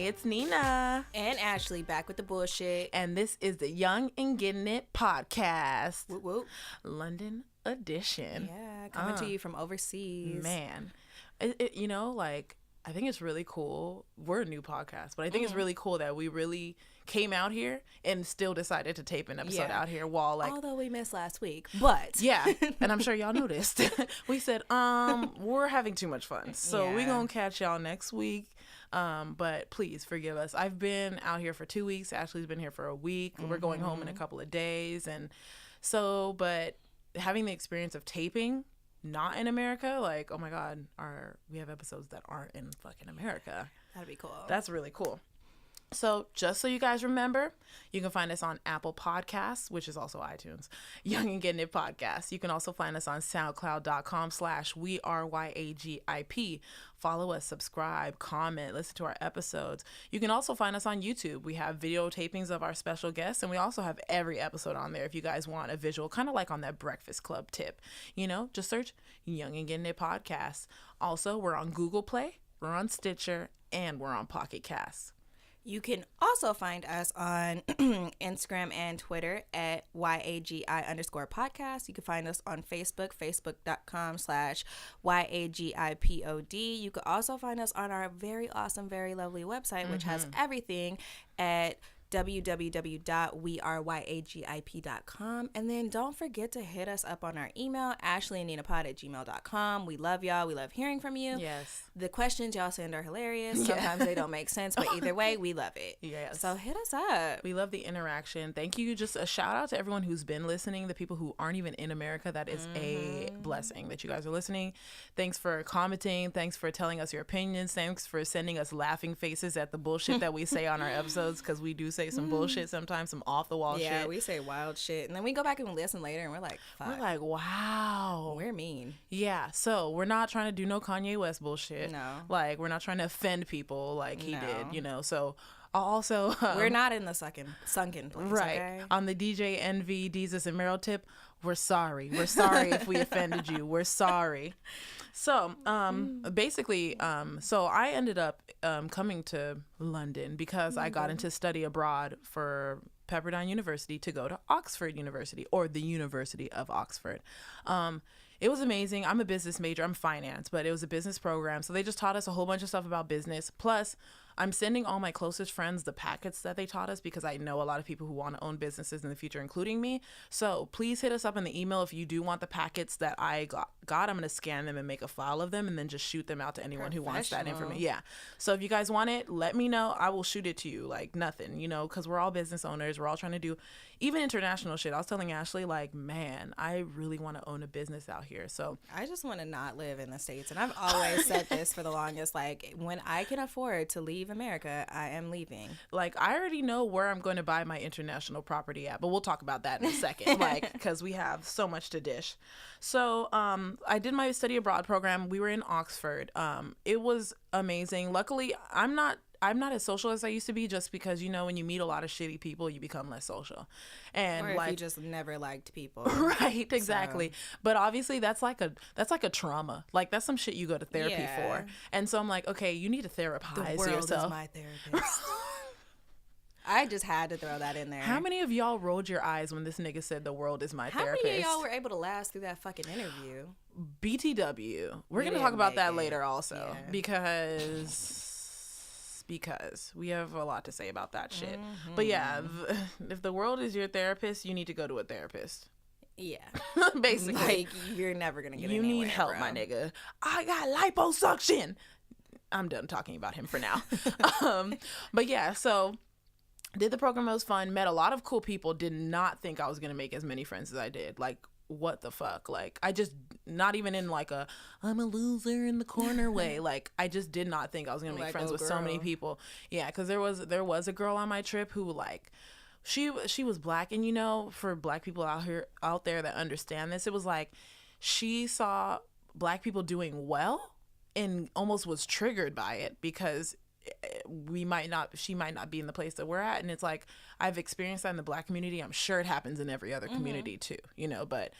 it's Nina. And Ashley, back with the bullshit. And this is the Young and Gettin It podcast. Whoop, whoop. London edition. Yeah, coming to you from overseas. Man. I think it's really cool. We're a new podcast, but I think it's really cool that we really came out here and still decided to tape an episode out here while although we missed last week, but yeah, and I'm sure y'all noticed. We said we're having too much fun, so we gonna catch y'all next week. But please forgive us. I've been out here for 2 weeks. Ashley's been here for a week. We're going home in a couple of days, and so but having the experience of taping not in America, like, oh my god, we have episodes that aren't in fucking America. That'd be cool. That's really cool. So just so you guys remember, you can find us on Apple Podcasts, which is also iTunes, Young and Gettin It Podcast. You can also find us on SoundCloud.com/WeAreYAGIP. Follow us, subscribe, comment, listen to our episodes. You can also find us on YouTube. We have video tapings of our special guests, and we also have every episode on there if you guys want a visual, kind of like on that Breakfast Club tip. Just search Young and Gettin It Podcast. Also, we're on GooglePlay, we're on Stitcher, and we're on Pocket Casts. You can also find us on Instagram and Twitter at YAGI_podcast. You can find us on Facebook, facebook.com/YAGIPOD. You can also find us on our very awesome, very lovely website, which has everything at www.weareyagip.com. And then don't forget to hit us up on our email, Ashleyandninapod@gmail.com. We love y'all. We love hearing from you. Yes. The questions y'all send are hilarious. Sometimes they don't make sense, but either way, we love it. Yes. So hit us up. We love the interaction. Thank you. Just a shout out to everyone who's been listening, the people who aren't even in America. That is a blessing that you guys are listening. Thanks for commenting. Thanks for telling us your opinions. Thanks for sending us laughing faces at the bullshit that we say on our episodes, because we do say some bullshit sometimes, some off the wall shit. Yeah, we say wild shit, and then we go back and listen later, and we're like, fuck. We're like, wow, we're mean. Yeah, so we're not trying to do no Kanye West bullshit. No, like, we're not trying to offend people like he did. So also we're not in the sunken place, right? Okay? On the DJ Envy, Jesus and Meryl tip, we're sorry if we offended you. We're sorry. So, basically, so I ended up coming to London because I got into study abroad for Pepperdine University to go to Oxford University, or the University of Oxford. It was amazing. I'm a business major. I'm finance, but it was a business program. So they just taught us a whole bunch of stuff about business. Plus, I'm sending all my closest friends the packets that they taught us, because I know a lot of people who want to own businesses in the future, including me. So please hit us up in the email if you do want the packets that I got. I'm going to scan them and make a file of them and then just shoot them out to anyone who wants that information. Yeah. So if you guys want it, let me know. I will shoot it to you. Like nothing, because we're all business owners. We're all trying to do even international shit. I was telling Ashley, like, man, I really want to own a business out here. So I just want to not live in the States. And I've always said this for the longest, like, when I can afford to leave America, I am leaving. Like, I already know where I'm going to buy my international property at, but we'll talk about that in a second, like, because we have so much to dish. So I did my study abroad program. We were in Oxford. It was amazing. Luckily, I'm not as social as I used to be, just because, when you meet a lot of shitty people, you become less social. And or if you just never liked people. Right, exactly. So. But obviously that's like a trauma. Like, that's some shit you go to therapy for. And so I'm like, okay, you need to therapize yourself. The world is my therapist. I just had to throw that in there. How many of y'all rolled your eyes when this nigga said the world is my therapist? How many of y'all were able to last through that fucking interview? BTW. We're going to talk about that later also. Yeah. Because we have a lot to say about that shit. Mm-hmm. But yeah, if the world is your therapist, you need to go to a therapist. Yeah. Basically. Like, you're never going to get anywhere. You need help, bro. My nigga. I got liposuction. I'm done talking about him for now. But yeah, so did the program. It was fun. Met a lot of cool people. Did not think I was going to make as many friends as I did. Like, what the fuck? Like, I just, not even in like I'm a loser in the corner way. Like, I just did not think I was going to make friends with so many people. Yeah, because there was a girl on my trip who, like, she was black, and for black people out there that understand this, it was like she saw black people doing well and almost was triggered by it, because she might not be in the place that we're at. And it's like, I've experienced that in the black community. I'm sure it happens in every other community too, but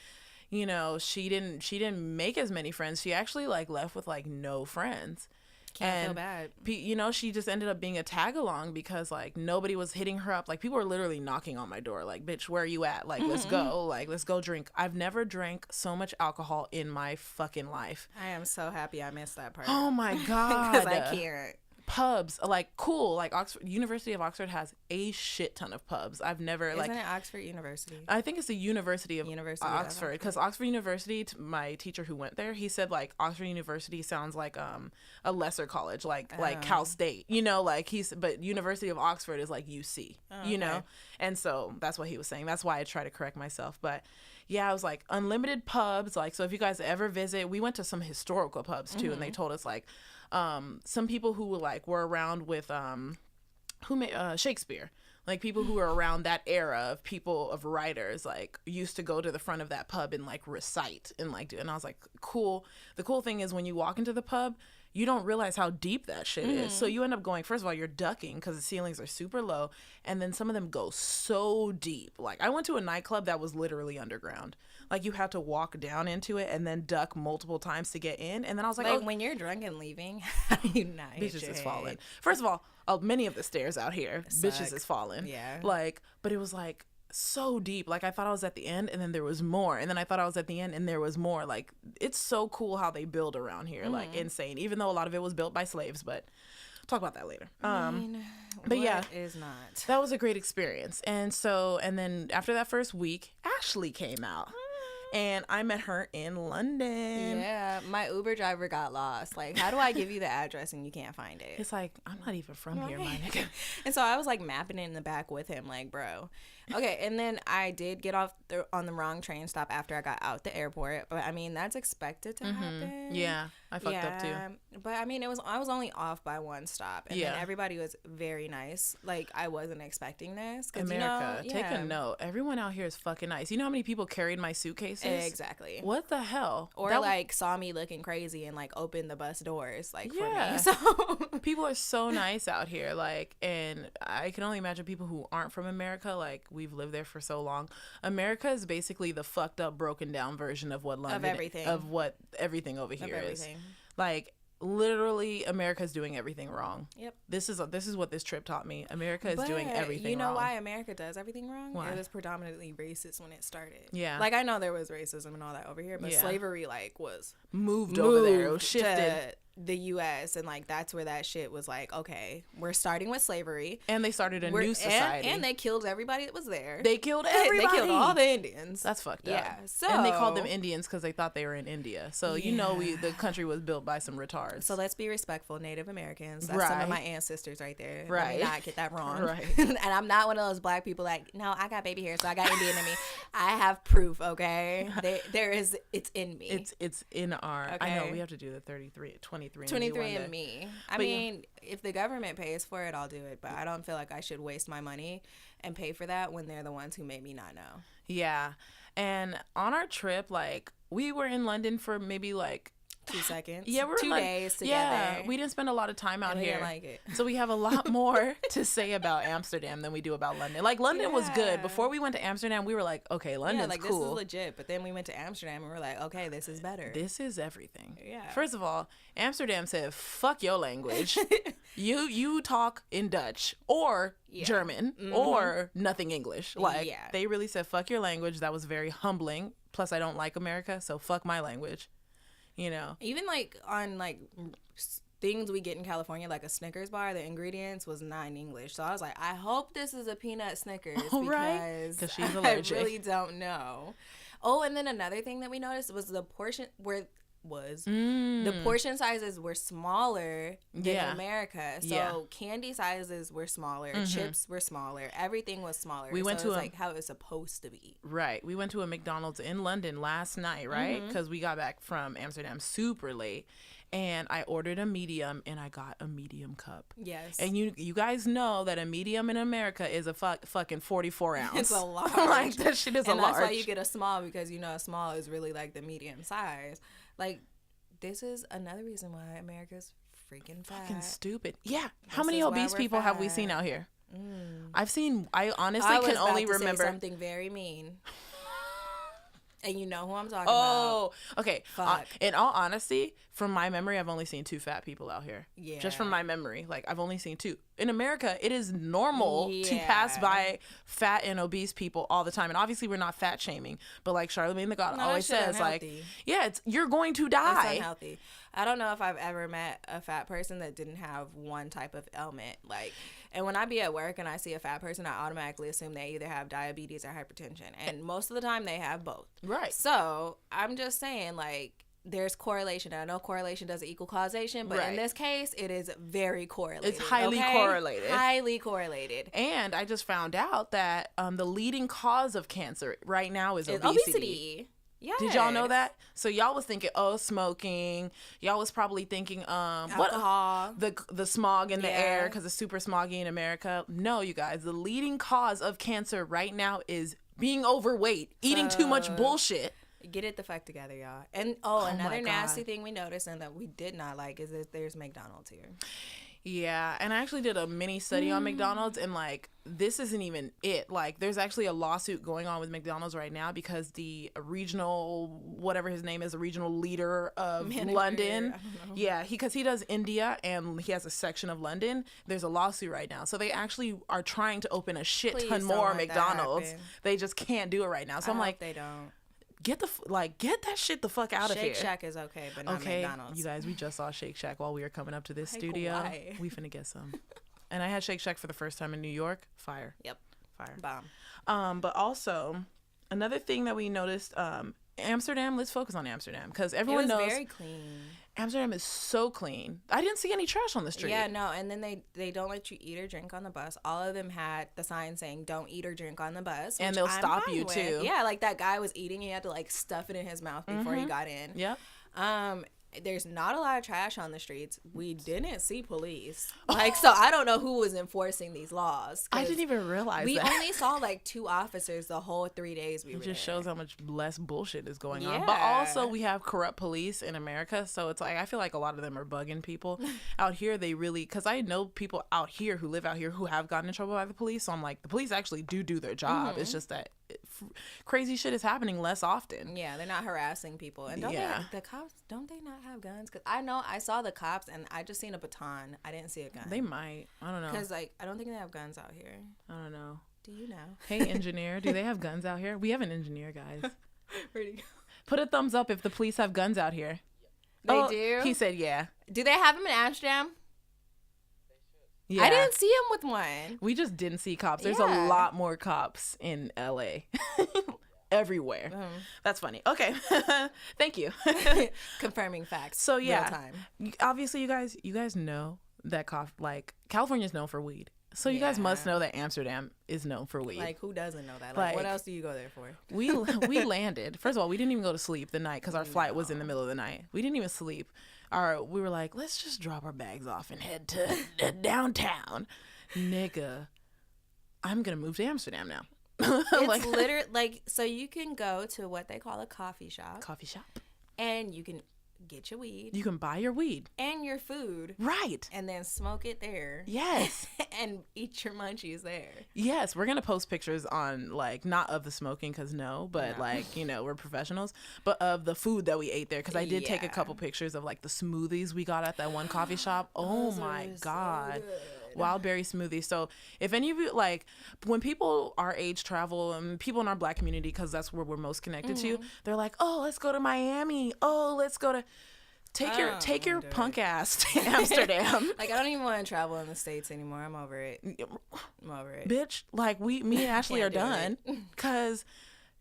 she didn't make as many friends. She actually like left with like no friends. Can't feel bad. You know, she just ended up being a tag along because like nobody was hitting her up. Like people were literally knocking on my door like, bitch, where are you at? Like, let's go. Like, let's go drink. I've never drank so much alcohol in my fucking life. I am so happy I missed that part. Oh my God. Because I can't. Pubs, like, cool. Like University of Oxford has a shit ton of pubs. I've never Isn't it Oxford University? I think it's the University of Oxford, because Oxford University, my teacher who went there, he said like Oxford University sounds like a lesser college, like Cal State, you know, like but University of Oxford is like UC, you know, and so that's what he was saying. That's why I try to correct myself, but. Yeah, I was like unlimited pubs. Like, so if you guys ever visit, we went to some historical pubs too, and they told us like some people who were around with who made Shakespeare, like people who were around that era of people of writers, like used to go to the front of that pub and like recite and like do. And I was like, cool. The cool thing is when you walk into the pub, you don't realize how deep that shit is. So you end up going, first of all, you're ducking because the ceilings are super low. And then some of them go so deep. Like I went to a nightclub that was literally underground. Like you had to walk down into it and then duck multiple times to get in. And then I was like, oh, when you're drunk and leaving, how do you not hit bitches your is head? falling. First of all, many of the stairs out here, bitches is falling. Yeah. Like, but it was like so deep. Like I thought I was at the end and then there was more, and then I thought I was at the end and there was more. Like it's so cool how they build around here. Like insane, even though a lot of it was built by slaves, but talk about that later. But yeah, is not. that was a great experience. And then after that first week, Ashley came out and I met her in London. Yeah, my Uber driver got lost. Like, how do I give you the address and you can't find it? It's like, I'm not even from here, my nigga. And so I was like mapping it in the back with him, like, bro. Okay, and then I did get off on the wrong train stop after I got out the airport. But I mean, that's expected to happen. Yeah, I fucked up too. But I mean, I was only off by one stop, and then everybody was very nice. Like I wasn't expecting this. America, take a note. Everyone out here is fucking nice. You know how many people carried my suitcases? Exactly. What the hell? Or saw me looking crazy and like opened the bus doors for me. So people are so nice out here. Like, and I can only imagine people who aren't from America. Like we've lived there for so long. America is basically the fucked up, broken down version of what London of what everything over here is. Like literally, America's doing everything wrong. Yep. This is what this trip taught me. America is doing everything wrong. You know why America does everything wrong? Why? It was predominantly racist when it started. Yeah. Like I know there was racism and all that over here, but slavery was moved over there. It was shifted to the U.S. and like that's where that shit was like, okay, we're starting with slavery, and they started a new society, and they killed everybody that was there. They killed everybody. They killed all the Indians. That's fucked up. Yeah. So and they called them Indians because they thought they were in India. So you know, the country was built by some retards. So let's be respectful, Native Americans. That's some of my ancestors right there. Right. Let me not get that wrong. Right. And I'm not one of those black people like, no, I got baby hair, so I got Indian in me. I have proof. Okay, it's in me. It's in our. Okay. I know we have to do the 23 and me. I mean, if the government pays for it, I'll do it. But I don't feel like I should waste my money and pay for that when they're the ones who made me not know. Yeah. And on our trip, like, we were in London for maybe like 2 seconds. Yeah, we're 2 days together. Yeah, we didn't spend a lot of time out here. Didn't like it. So we have a lot more to say about Amsterdam than we do about London. Like London was good. Before we went to Amsterdam, we were like, okay, London's cool. This is legit. But then we went to Amsterdam and we're like, okay, this is better. This is everything. Yeah. First of all, Amsterdam said, fuck your language. you talk in Dutch or German or nothing English. Like they really said, fuck your language. That was very humbling. Plus, I don't like America, so fuck my language. You know, even like on like things we get in California, like a Snickers bar, the ingredients was not in English. So I was like, I hope this is a peanut Snickers because she's allergic. I really don't know. Oh, and then another thing that we noticed was the portion the portion sizes were smaller than America. So candy sizes were smaller, chips were smaller, everything was smaller. We went to like how it was supposed to be. Right. We went to a McDonald's in London last night, right? Because we got back from Amsterdam super late. And I ordered a medium, and I got a medium cup. Yes. And you guys know that a medium in America is a fucking 44 ounce. It's a large. Like, that shit is a large. And that's why you get a small, because, you know, a small is really like the medium size. Like, this is another reason why America's freaking fat. Fucking stupid. Yeah. How many obese people have we seen out here? I honestly can only remember. Say something very mean. And you know who I'm talking about. Okay. In all honesty, from my memory, I've only seen 2 fat people out here. Yeah. Just from my memory. Like, I've only seen 2. In America, it is normal to pass by fat and obese people all the time. And obviously, we're not fat shaming. But like Charlamagne the God always says, like, you're going to die. It's unhealthy. I don't know if I've ever met a fat person that didn't have one type of ailment. Like, and when I be at work and I see a fat person, I automatically assume they either have diabetes or hypertension. And most of the time, they have both. Right. So I'm just saying, like, there's correlation. I know correlation doesn't equal causation, but in this case, it is very correlated. It's highly correlated. Highly correlated. And I just found out that the leading cause of cancer right now is obesity. Yes. Did y'all know that? So y'all was thinking, smoking. Y'all was probably thinking, alcohol. The smog in the air because it's super smoggy in America. No, you guys, the leading cause of cancer right now is being overweight, eating too much bullshit. Get it the fuck together, y'all. And another nasty thing we noticed and that we did not like is that there's McDonald's here. Yeah, and I actually did a mini study on McDonald's, and like, this isn't even it. Like, there's actually a lawsuit going on with McDonald's right now because the regional, whatever his name is, the regional leader of London, because he does India and he has a section of London. There's a lawsuit right now, so they actually are trying to open a shit ton more McDonald's. They just can't do it right now. So I'm like, they don't. Get that shit the fuck out of here. Shake Shack is okay, but not McDonald's. You guys, we just saw Shake Shack while we were coming up to this studio. Why? We finna get some. And I had Shake Shack for the first time in New York. Fire. Yep. Fire. Bomb. But also, another thing that we noticed, Amsterdam, let's focus on Amsterdam because everyone knows. It was very clean. Amsterdam is so clean. I didn't see any trash on the street. Yeah, no, and then they don't let you eat or drink on the bus. All of them had the sign saying "Don't eat or drink on the bus," and they'll stop you too. Yeah, like that guy was eating, he had to like stuff it in his mouth before he got in. Yep. There's not a lot of trash on the streets. We didn't see police. Like, so I don't know who was enforcing these laws. I didn't even realize we only saw like 2 officers the whole 3 days we were there. It just shows how much less bullshit is going on. But also we have corrupt police in America. So it's like, I feel like a lot of them are bugging people. Out here, they really, because I know people out here who live out here who have gotten in trouble by the police. So I'm like, the police actually do their job. It's just that crazy shit is happening less often. Yeah, they're not harassing people. And don't the cops, don't they not have guns? Because I know I saw the cops and I just seen a baton. I didn't see a gun. They might. I don't know. Because like, I don't think they have guns out here. I don't know. Do you know? Hey, engineer, do they have guns out here? We have an engineer, guys. Where'd he go? Put a thumbs up if the police have guns out here. They do? He said yeah. Do they have them in Amsterdam? Yeah. I didn't see him with one. We just didn't see cops. There's a lot more cops in LA. Everywhere. That's funny. Okay. Thank you. Confirming facts. So yeah, real time. Obviously you guys know that California's known for weed. So you guys must know that Amsterdam is known for weed. Like, who doesn't know that? Like what else do you go there for? We landed. First of all, we didn't even go to sleep the night because our flight was in the middle of the night. We didn't even sleep. We were like, let's just drop our bags off and head to downtown. Nigga, I'm gonna move to Amsterdam now. It's literally like, so you can go to what they call a coffee shop, and you can get your weed. You can buy your weed and your food, right, and then smoke it there. Yes. And eat your munchies there. Yes, we're gonna post pictures on, like, not of the smoking because like, you know, we're professionals, but of the food that we ate there because I did take a couple pictures of like the smoothies we got at that one coffee shop. Oh my god. So wild berry smoothies. So if any of you, like, when people our age travel and people in our Black community, because that's where we're most connected to, they're like, oh, let's go to Miami, oh, let's go to take your punk ass to Amsterdam. Like, I don't even want to travel in the States anymore. I'm over it. Bitch, like, me and Ashley are done because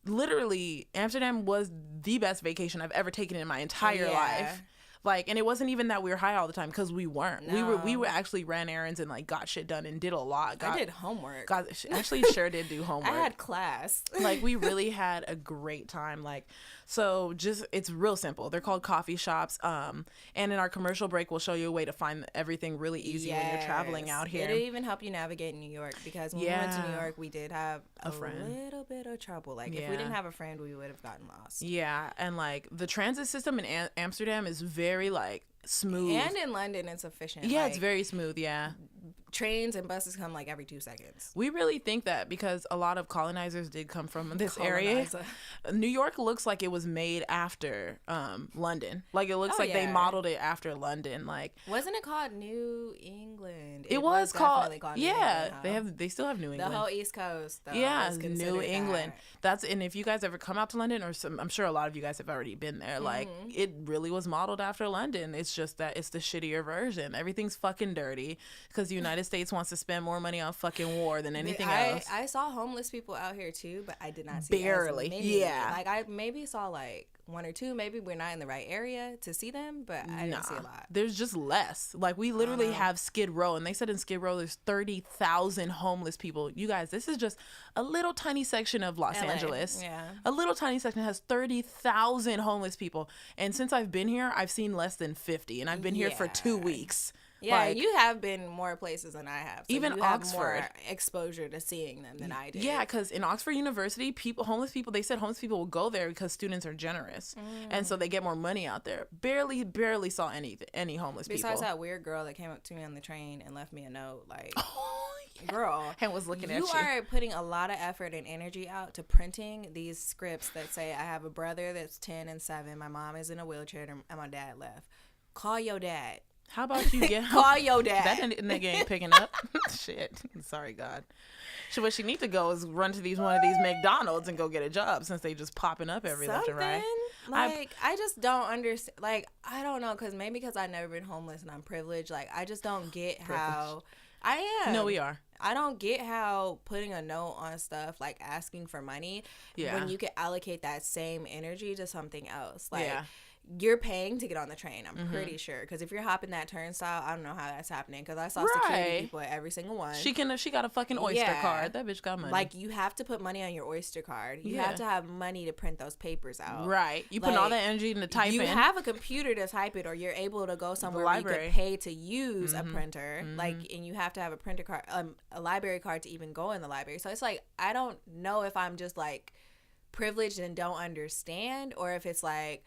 literally Amsterdam was the best vacation I've ever taken in my entire life. Like, and it wasn't even that we were high all the time because we weren't. No. We were actually ran errands and like got shit done and did a lot. I did homework. Actually sure did do homework. I had class. Like, we really had a great time. Like, so just, it's real simple. They're called coffee shops. And in our commercial break, we'll show you a way to find everything really easy when you're traveling out here. It'll even help you navigate New York because when we went to New York, we did have a little bit of trouble. Like, if we didn't have a friend, we would have gotten lost. Yeah. And like the transit system in Amsterdam is very like smooth. And in London, it's efficient. Yeah, like, it's very smooth. Yeah. trains and buses come like every 2 seconds. We really think that because a lot of colonizers did come from this area. New York looks like it was made after London. Like it looks like they modeled it after London. Like wasn't it called New England? It was called England, huh? They still have New England. The whole East Coast though. Yeah, New England. And if you guys ever come out to London, or I'm sure a lot of you guys have already been there, like it really was modeled after London. It's just that it's the shittier version. Everything's fucking dirty because the United States wants to spend more money on fucking war than anything else. I saw homeless people out here too, but I did not see barely. As many. Yeah, like I maybe saw like one or two. Maybe we're not in the right area to see them, but I didn't see a lot. There's just less. Like we literally have Skid Row, and they said in Skid Row there's 30,000 homeless people. You guys, this is just a little tiny section of Los Angeles. Yeah, a little tiny section has 30,000 homeless people, and since I've been here, I've seen less than 50, and I've been here for 2 weeks. Yeah, like, you have been more places than I have. So even you Oxford, have more exposure to seeing them than I did. Yeah, because in Oxford University, homeless people, they said homeless people will go there because students are generous, and so they get more money out there. Barely saw any homeless people. Besides that weird girl that came up to me on the train and left me a note, like, girl, and was looking at you. You are putting a lot of effort and energy out to printing these scripts that say, I have a brother that's 10 and 7, my mom is in a wheelchair, and my dad left. Call your dad. How about you get call your dad? That nigga ain't picking up. Shit. Sorry, God. So what she need to go is run to one of these McDonald's and go get a job since they just popping up every left and right. Like I just don't understand. Like I don't know, because I've never been homeless and I'm privileged. Like I just don't get how I am. No, we are. I don't get how putting a note on stuff like asking for money when you could allocate that same energy to something else. Like. Yeah. You're paying to get on the train, I'm pretty sure. Because if you're hopping that turnstile, I don't know how that's happening. Because I saw security people at every single one. She got a fucking Oyster card. That bitch got money. Like, you have to put money on your Oyster card. You have to have money to print those papers out. Right. You put all that energy into typing. You have a computer to type it, or you're able to go somewhere where you could pay to use a printer. Like, and you have to have a printer card, a library card to even go in the library. So it's like, I don't know if I'm just like privileged and don't understand, or if it's like,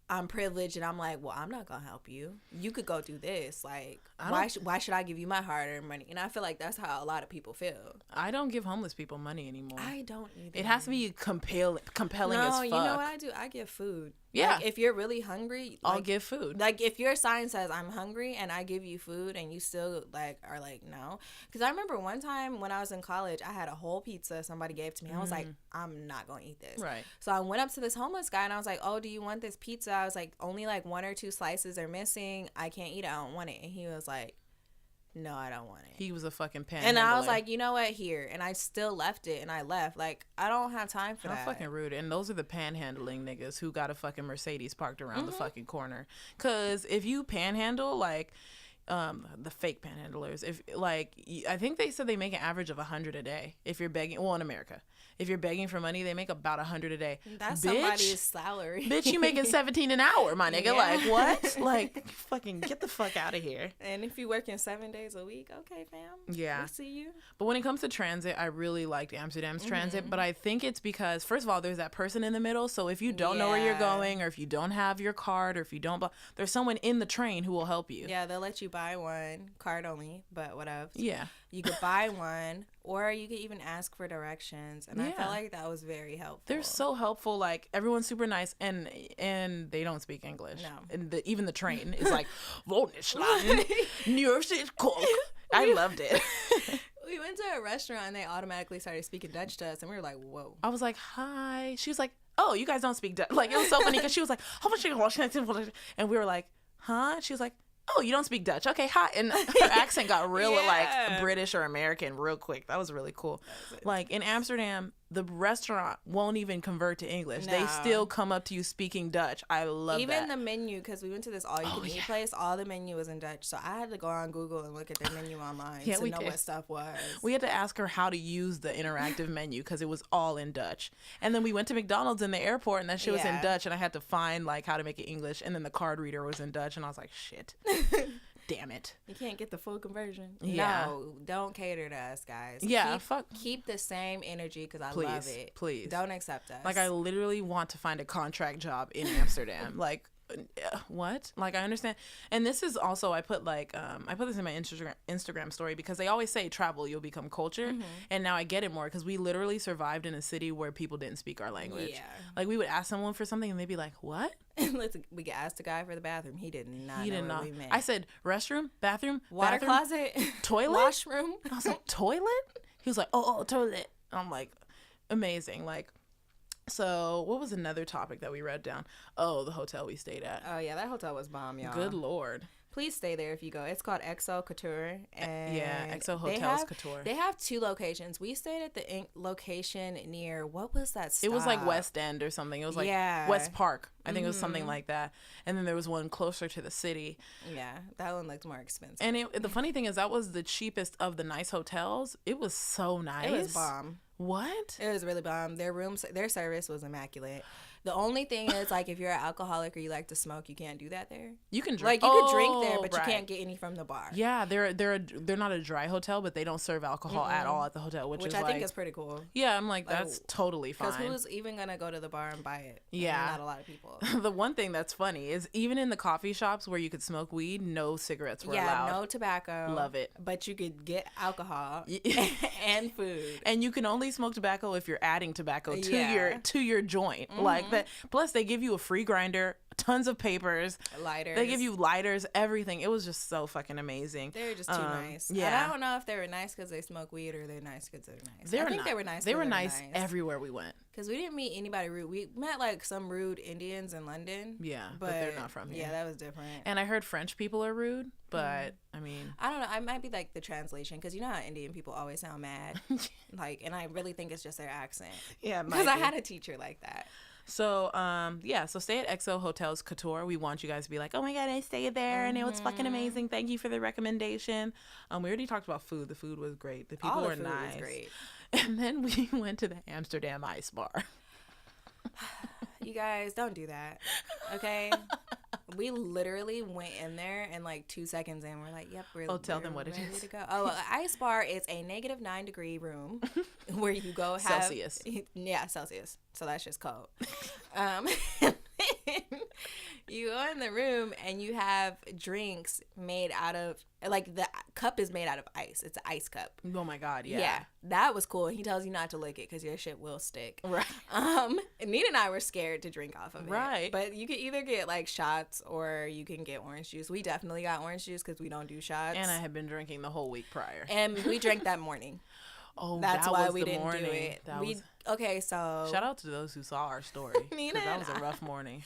I'm privileged and I'm like, well, I'm not gonna help you. You could go do this. Like, why should I give you my hard-earned money? And I feel like that's how a lot of people feel. I don't give homeless people money anymore. I don't either. It has to be compelling as fuck. You know what I do? I give food. Yeah. Like, if you're really hungry, I'll give food. Like, if your sign says I'm hungry and I give you food and you still like are like no, because I remember one time when I was in college, I had a whole pizza somebody gave to me. I was like, I'm not gonna eat this. Right. So I went up to this homeless guy and I was like, oh, do you want this pizza? I was like, only like 1 or 2 slices are missing. I can't eat it. I don't want it. And he was like, no, I don't want it. He was a fucking panhandler. And I was like, you know what, here. And I still left it and I left. Like, I don't have time for that. How fucking rude. And those are the panhandling niggas who got a fucking Mercedes parked around the fucking corner. Because if you panhandle, like, the fake panhandlers, if like, I think they said they make an average of 100 a day if you're begging. Well, in America, if you're begging for money, they make about 100 a day. That's somebody's salary. Bitch, you making 17 an hour, my nigga. Yeah. Like, what? Like, fucking get the fuck out of here. And if you working 7 days a week, okay, fam. Yeah. We'll see you. But when it comes to transit, I really liked Amsterdam's transit. But I think it's because, first of all, there's that person in the middle. So if you don't know where you're going, or if you don't have your card, or if you don't, there's someone in the train who will help you. Yeah, they'll let you buy one, card only, but whatever. Yeah. You could buy one, or you could even ask for directions. And I felt like that was very helpful. They're so helpful. Like, everyone's super nice, and they don't speak English. No. And even the train is like, Volnischland, Nieuwsitkoek. I loved it. We went to a restaurant, and they automatically started speaking Dutch to us, and we were like, whoa. I was like, hi. She was like, oh, you guys don't speak Dutch. Like, it was so funny, because she was like, and we were like, huh? She was like, oh, you don't speak Dutch. Okay, hi. And her accent got real like British or American real quick. That was really cool. Like in Amsterdam, the restaurant won't even convert to English. No. They still come up to you speaking Dutch. I love that. Even the menu, because we went to this all-you-can-eat place, all the menu was in Dutch. So I had to go on Google and look at their menu online to know what stuff was. We had to ask her how to use the interactive menu because it was all in Dutch. And then we went to McDonald's in the airport, and that shit was in Dutch, and I had to find like how to make it English. And then the card reader was in Dutch, and I was like, shit. Damn it. You can't get the full conversion. Yeah. No, don't cater to us, guys. Yeah, keep the same energy because I love it. Please. Don't accept us. Like, I literally want to find a contract job in Amsterdam. Like, what? Like, I understand. And this is also, I put this in my Instagram story because they always say travel, you'll become culture. And now I get it more because we literally survived in a city where people didn't speak our language. Yeah. Like, we would ask someone for something and they'd be like, what? We asked the guy for the bathroom. He did not know what we meant. I said, restroom, bathroom, water closet, toilet, washroom. I was like, toilet? He was like, oh, toilet. I'm like, amazing. Like, so what was another topic that we read down? Oh, the hotel we stayed at. Oh, yeah, that hotel was bomb, y'all. Good Lord. Please stay there if you go. It's called XO Couture. And yeah, XO Hotels Couture. They have 2 locations. We stayed at the location near, what was that stop? It was like West End or something. It was like West Park. I think it was something like that. And then there was one closer to the city. Yeah, that one looked more expensive. And the funny thing is that was the cheapest of the nice hotels. It was so nice. It was bomb. What? It was really bomb. Their service was immaculate. The only thing is, like, if you're an alcoholic or you like to smoke, you can't do that there. You can drink. Like, you could drink there, but you can't get any from the bar. Yeah, they're not a dry hotel, but they don't serve alcohol at all at the hotel, which is I think is pretty cool. Yeah, I'm like, that's totally fine. Because who's even gonna go to the bar and buy it? Yeah, not a lot of people. The one thing that's funny is even in the coffee shops where you could smoke weed, no cigarettes were allowed. Yeah, no tobacco. Love it. But you could get alcohol and food. And you can only smoke tobacco if you're adding tobacco to your joint. Like that. Plus, they give you a free grinder, tons of papers, lighters. They give you lighters, everything. It was just so fucking amazing. They're just too nice. Yeah, and I don't know if they were nice because they smoke weed or they're nice because they're nice. I think they were nice. They were nice everywhere we went. Because we didn't meet anybody rude. We met like some rude Indians in London. Yeah, but they're not from here. Yeah, that was different. And I heard French people are rude, but I mean, I don't know. I might be like the translation because you know how Indian people always sound mad, like, and I really think it's just their accent. Yeah, because I had a teacher like that. So, so stay at XO Hotels Couture. We want you guys to be like, oh my God, I stayed there and it was fucking amazing. Thank you for the recommendation. We already talked about food. The food was great. The people were nice. Was great. And then we went to the Amsterdam Ice Bar. You guys, don't do that. Okay? We literally went in there and like 2 seconds in, we're like, yep, tell them what it is. To go. Oh, an ice bar is a -9-degree room where you go have Celsius. Yeah, Celsius. So that's just cold. You go in the room and you have drinks made out of, like, the cup is made out of ice. It's an ice cup. Oh my God, yeah. Yeah, that was cool. He tells you not to lick it because your shit will stick. Right. Nina and I were scared to drink off of it. Right. But you can either get, like, shots or you can get orange juice. We definitely got orange juice because we don't do shots. And I had been drinking the whole week prior. And we drank that morning. Oh, that's why we didn't morning. do it. Okay, so shout out to those who saw our story. Nina, that was a rough morning.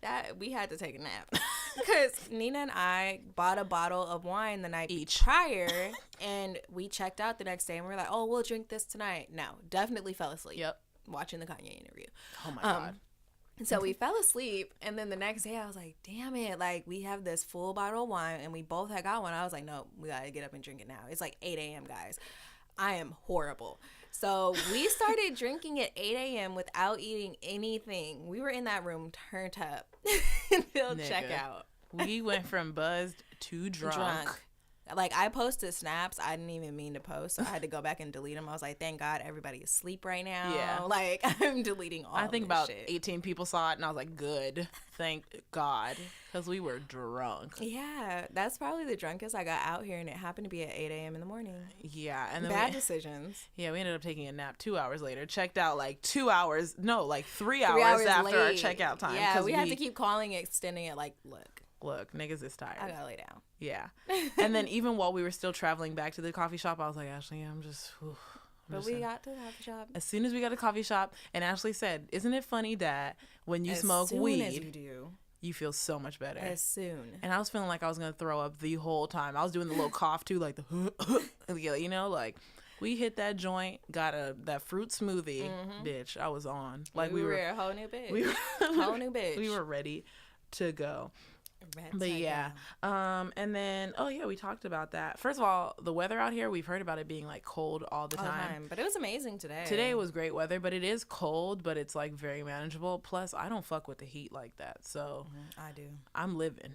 That we had to take a nap because Nina and I bought a bottle of wine the night each prior, and we checked out the next day and we were like, "Oh, we'll drink this tonight." No, definitely fell asleep. Yep, watching the Kanye interview. Oh my God. So we fell asleep, and then the next day I was like, damn it, like, we have this full bottle of wine and we both had got one. I was like, no, we gotta get up and drink it now. It's like 8 a.m. guys. I am horrible. So we started drinking at 8 a.m. without eating anything. We were in that room turned up until checkout. We went from buzzed to drunk. Like, I posted snaps I didn't even mean to post, so I had to go back and delete them. I was like, thank God everybody is asleep right now. Yeah. Like, I'm deleting all I think this about shit. 18 people saw it, and I was like, good. Thank God. Because we were drunk. Yeah. That's probably the drunkest I got out here, and it happened to be at 8 a.m. in the morning. Yeah. And then Bad decisions. Yeah, we ended up taking a nap 2 hours later. Checked out like 3 hours after late. our checkout time. Yeah, we had to keep calling, extending it, like, look, niggas is tired. I gotta lay down. Yeah. And then even while we were still traveling back to the coffee shop, I was like, Ashley, we got to the coffee shop. As soon as we got to the coffee shop, and Ashley said, isn't it funny that when you smoke weed, as you do, you feel so much better. As soon. And I was feeling like I was going to throw up the whole time. I was doing the little cough too, like you know, like we hit that joint, got that fruit smoothie, bitch. I was on. Like we were a whole new bitch. Whole new bitch. We were ready to go. But yeah, and then we talked about that. First of all, the weather out here, we've heard about it being like cold all the time. But it was amazing today. Today was great weather, but it is cold, but it's like very manageable. Plus, I don't fuck with the heat like that, so I do. I'm living.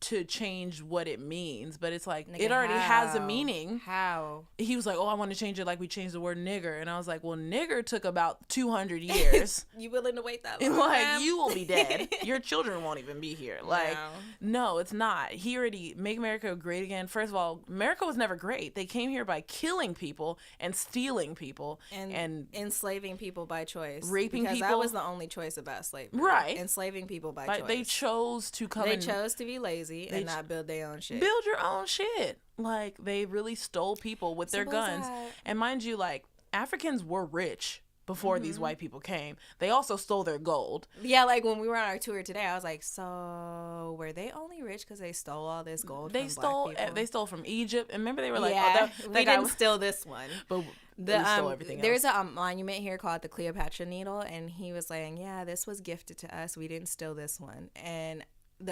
to change what it means, but it's like, Nigga, it already has a meaning. How? He was like, oh, I want to change it like we changed the word nigger. And I was like, well, nigger took about 200 years. You willing to wait that long? Like, you will be dead. Your children won't even be here. Like, no, it's not. He already, make America great again. First of all, America was never great. They came here by killing people and stealing people. And enslaving people by choice. Raping because people. That was the only choice about slavery. Right. Enslaving people by choice. They chose to come They chose to be lazy and not build their own shit. Build your own shit. Like, they really stole people with their guns. And mind you, like, Africans were rich before these white people came. They also stole their gold. Yeah, like when we were on our tour today, I was like, so were they only rich because they stole all this gold from black people? They stole from Egypt. And remember, they were like, we didn't steal this one. But we stole everything else. There's a monument here called the Cleopatra Needle, and he was saying, yeah, this was gifted to us. We didn't steal this one. And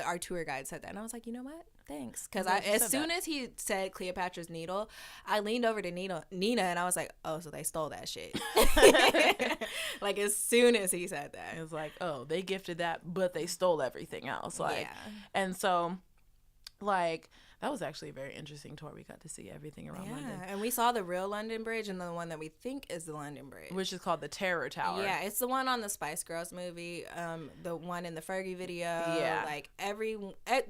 our tour guide said that, and I was like, you know what? Thanks. Because as soon as he said Cleopatra's Needle, I leaned over to Nina, and I was like, oh, so they stole that shit. Like, as soon as he said that. It was like, oh, they gifted that, but they stole everything else. Like, and so, like, that was actually a very interesting tour. We got to see everything around London. And we saw the real London Bridge and the one that we think is the London Bridge. Which is called the Terror Tower. Yeah, it's the one on the Spice Girls movie, the one in the Fergie video. Yeah. Like,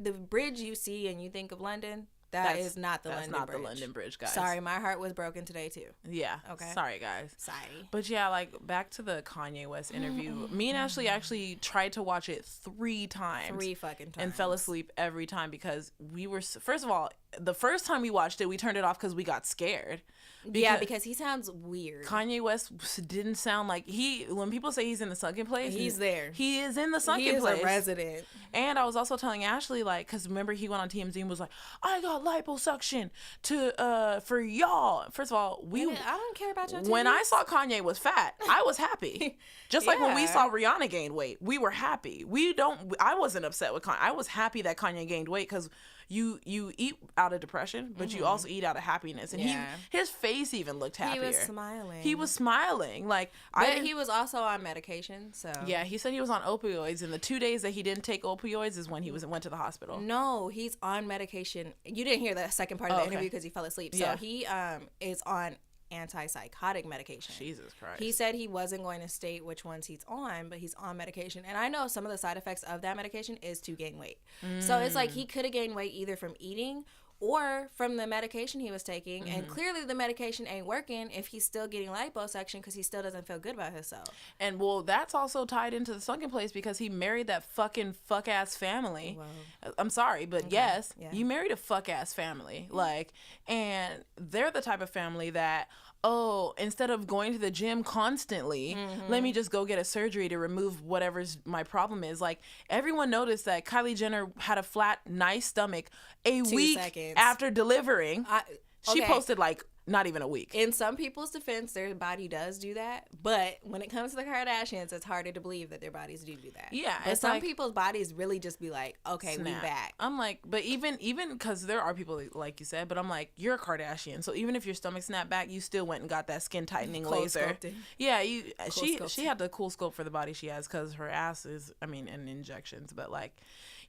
the bridge you see and you think of London, that's not the London Bridge. That's not the London Bridge, guys. Sorry, my heart was broken today, too. Yeah. Okay. Sorry, guys. Sorry. But yeah, like, back to the Kanye West interview. Me and Ashley actually tried to watch it 3 times. 3 fucking times. And fell asleep every time because we were, first of all, the first time we watched it, we turned it off because we got scared. Because he sounds weird. Kanye West didn't sound like when people say he's in the sunken place, he's there. He is in the sunken place. He is a resident. And I was also telling Ashley, like, because remember he went on TMZ and was like, I got liposuction for y'all. First of all, I don't care about your titties. When I saw Kanye was fat, I was happy. Just like when we saw Rihanna gain weight, we were happy. I wasn't upset with Kanye. I was happy that Kanye gained weight because you eat out of depression, but you also eat out of happiness. And his face even looked happier. He was smiling. Like, he was also on medication, so. Yeah, he said he was on opioids, and the 2 days that he didn't take opioids is when he went to the hospital. No, he's on medication. You didn't hear the second part of the interview because he fell asleep. So he is on antipsychotic medication. Jesus Christ. He said he wasn't going to state which ones he's on, but he's on medication. And I know some of the side effects of that medication is to gain weight. So it's like he could have gained weight either from eating or from the medication he was taking. And clearly the medication ain't working if he's still getting liposuction because he still doesn't feel good about himself. And well, that's also tied into the sunken place because he married that fucking fuck-ass family. Whoa. I'm sorry, but yes, you married a fuck-ass family. Like, and they're the type of family that, oh, instead of going to the gym constantly, let me just go get a surgery to remove whatever's my problem is. Like, everyone noticed that Kylie Jenner had a flat, nice stomach a 2 week seconds after delivering. She posted, like, not even a week. In some people's defense, their body does do that. But when it comes to the Kardashians, it's harder to believe that their bodies do that. Yeah. But some people's bodies really just be like, okay, snap. We back. I'm like, but even because there are people like you said, but I'm like, you're a Kardashian. So even if your stomach snapped back, you still went and got that skin tightening laser. Sculpting. Yeah. She had the cool sculpt for the body she has because her ass is, and injections. But like,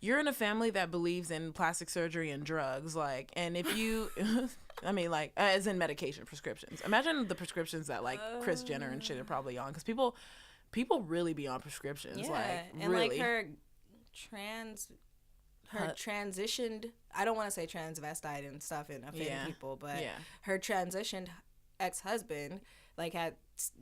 you're in a family that believes in plastic surgery and drugs. Like, and if you... like, as in medication prescriptions. Imagine the prescriptions that, like, Kris Jenner and shit are probably on. Because people really be on prescriptions. Yeah, like, and, really. like, her transitioned... I don't want to say transvestite and stuff and offend people, but her transitioned ex-husband, like, had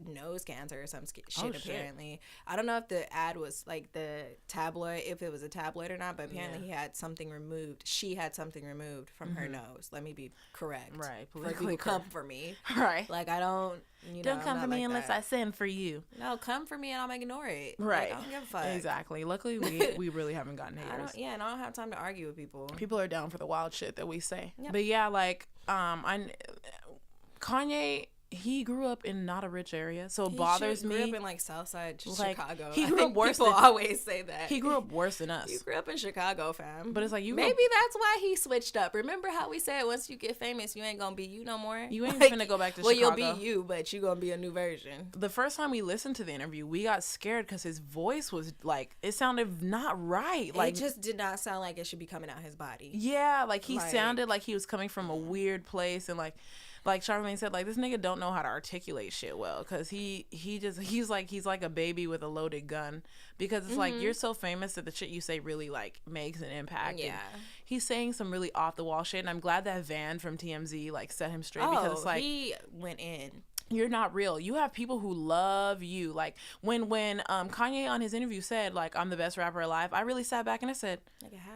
nose cancer or some shit apparently. I don't know if the ad was like the tabloid, if it was a tabloid or not, but apparently he had something removed. She had something removed from her nose. Let me be correct. Right. Politically come for me. Right. Like, I don't, don't come for me like unless I send for you. No, come for me and I'll ignore it. Right. Like, I don't give a fuck. Exactly. Luckily, we really haven't gotten haters. And I don't have time to argue with people. People are down for the wild shit that we say. Yep. But yeah, like, Kanye he grew up in not a rich area, so it bothers me. He grew up in like Southside Chicago. He grew up worse. People always say that he grew up worse than us. You grew up in Chicago, fam. But it's like maybe that's why he switched up. Remember how we said once you get famous, you ain't gonna be you no more. You ain't finna go back to Chicago. Well, you'll be you, but you gonna be a new version. The first time we listened to the interview, we got scared because his voice was like it sounded not right. Like it just did not sound like it should be coming out his body. Yeah, like he sounded like he was coming from a weird place, and like Charlamagne said, like this nigga don't know how to articulate shit well, because he's like a baby with a loaded gun, because it's like you're so famous that the shit you say really like makes an impact. Yeah, and he's saying some really off the wall shit, and I'm glad that Van from TMZ like set him straight, because it's like he went in. You're not real. You have people who love you. Like when Kanye on his interview said like I'm the best rapper alive, I really sat back and I said, like how?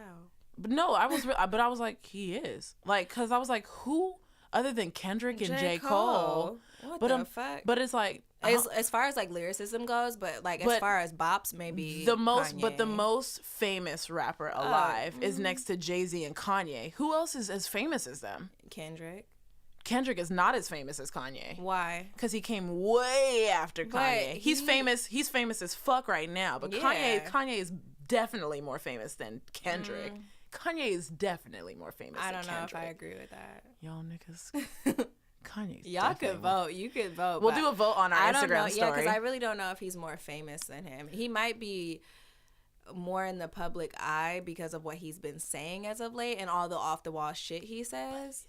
But no, I was like he is, like, because I was like, who other than Kendrick and J. Cole? What the fuck? But it's like as far as like lyricism goes, but like as far as bops, maybe the most. Kanye. But the most famous rapper alive is next to Jay-Z and Kanye. Who else is as famous as them? Kendrick is not as famous as Kanye. Why? Because he came way after Kanye. He's famous. He's famous as fuck right now. But Kanye is definitely more famous than Kendrick. Kanye is definitely more famous than Kendrick. I don't know if I agree with that. Y'all niggas. Kanye's Y'all could vote. You could vote. We'll do a vote on our Instagram story. Yeah, because I really don't know if he's more famous than him. He might be more in the public eye because of what he's been saying as of late and all the off the wall shit he says.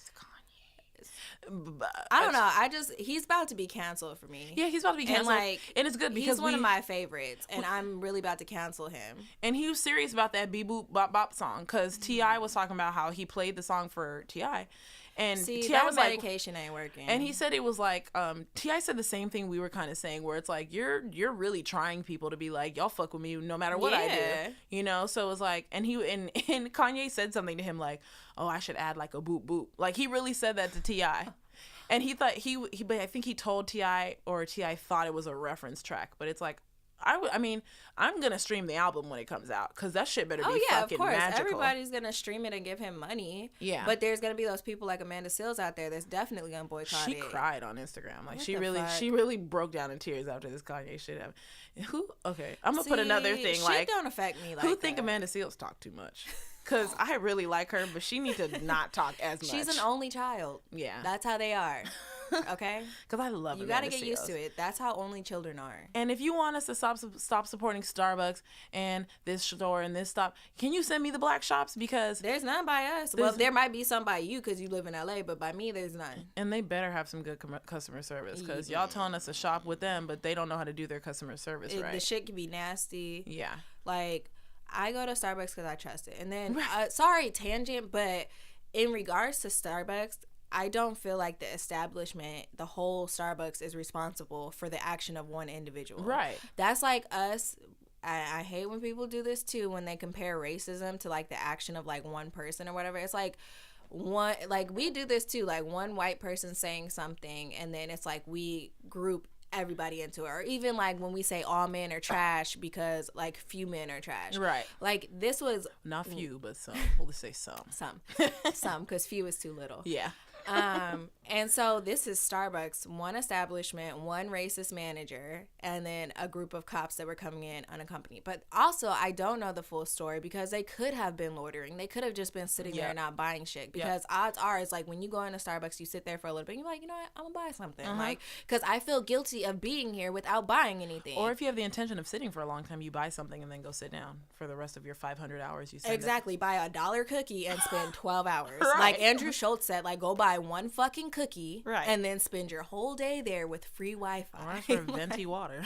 I don't know. He's about to be canceled for me. Yeah, he's about to be canceled. And it's good because he's one of my favorites, and I'm really about to cancel him. And he was serious about that Beep Boop Bop Bop song, because T.I. was talking about how he played the song for T.I. And T.I. was medication ain't working. And he said it was like, T.I. said the same thing we were kind of saying, where it's like, you're really trying people to be like, y'all fuck with me no matter what I do. You know? So it was like, and Kanye said something to him like, oh, I should add like a boop boop. Like he really said that to T.I. And he thought but I think he told T.I. or T.I. thought it was a reference track. But it's like, I mean, I'm going to stream the album when it comes out, because that shit better be fucking magical. Everybody's going to stream it and give him money. Yeah. But there's going to be those people like Amanda Seales out there that's definitely going to boycott it. She cried on Instagram. Like, she really broke down in tears after this Kanye shit happened. Okay, I'm going to put another thing. Shit like, don't affect me like who think Amanda Seales talk too much? Because I really like her, but she needs to not talk as much. She's an only child. Yeah. That's how they are. Okay? Because I love you got to get used to it. That's how only children are. And if you want us to stop supporting Starbucks and this store and this stop, can you send me the black shops? Because there's none by us. Well, there might be some by you because you live in LA, but by me, there's none. And they better have some good customer service, because y'all telling us to shop with them, but they don't know how to do their customer service right. The shit can be nasty. Yeah. Like, I go to Starbucks because I trust it. And then, sorry, tangent, but in regards to Starbucks, I don't feel like the establishment, the whole Starbucks, is responsible for the action of one individual. Right. That's like us. I hate when people do this too, when they compare racism to like the action of like one person or whatever. It's like we do this too, like one white person saying something, and then it's like we group everybody into it. Or even like when we say all men are trash because like few men are trash. Right. Like this was not few, but some. We'll just say some. Some, because few is too little. Yeah. And so this is Starbucks, one establishment, one racist manager, and then a group of cops that were coming in unaccompanied. But also, I don't know the full story, because they could have been loitering. They could have just been sitting there not buying shit. Because odds are, it's like when you go into Starbucks, you sit there for a little bit, and you're like, you know what, I'm gonna buy something. Like, because I feel guilty of being here without buying anything. Or if you have the intention of sitting for a long time, you buy something and then go sit down for the rest of your 500 hours. You exactly. Buy $1 cookie and spend 12 hours. Right. Like Andrew Schultz said, like, go buy one fucking cookie, and then spend your whole day there with free Wi-Fi. Or for venti water.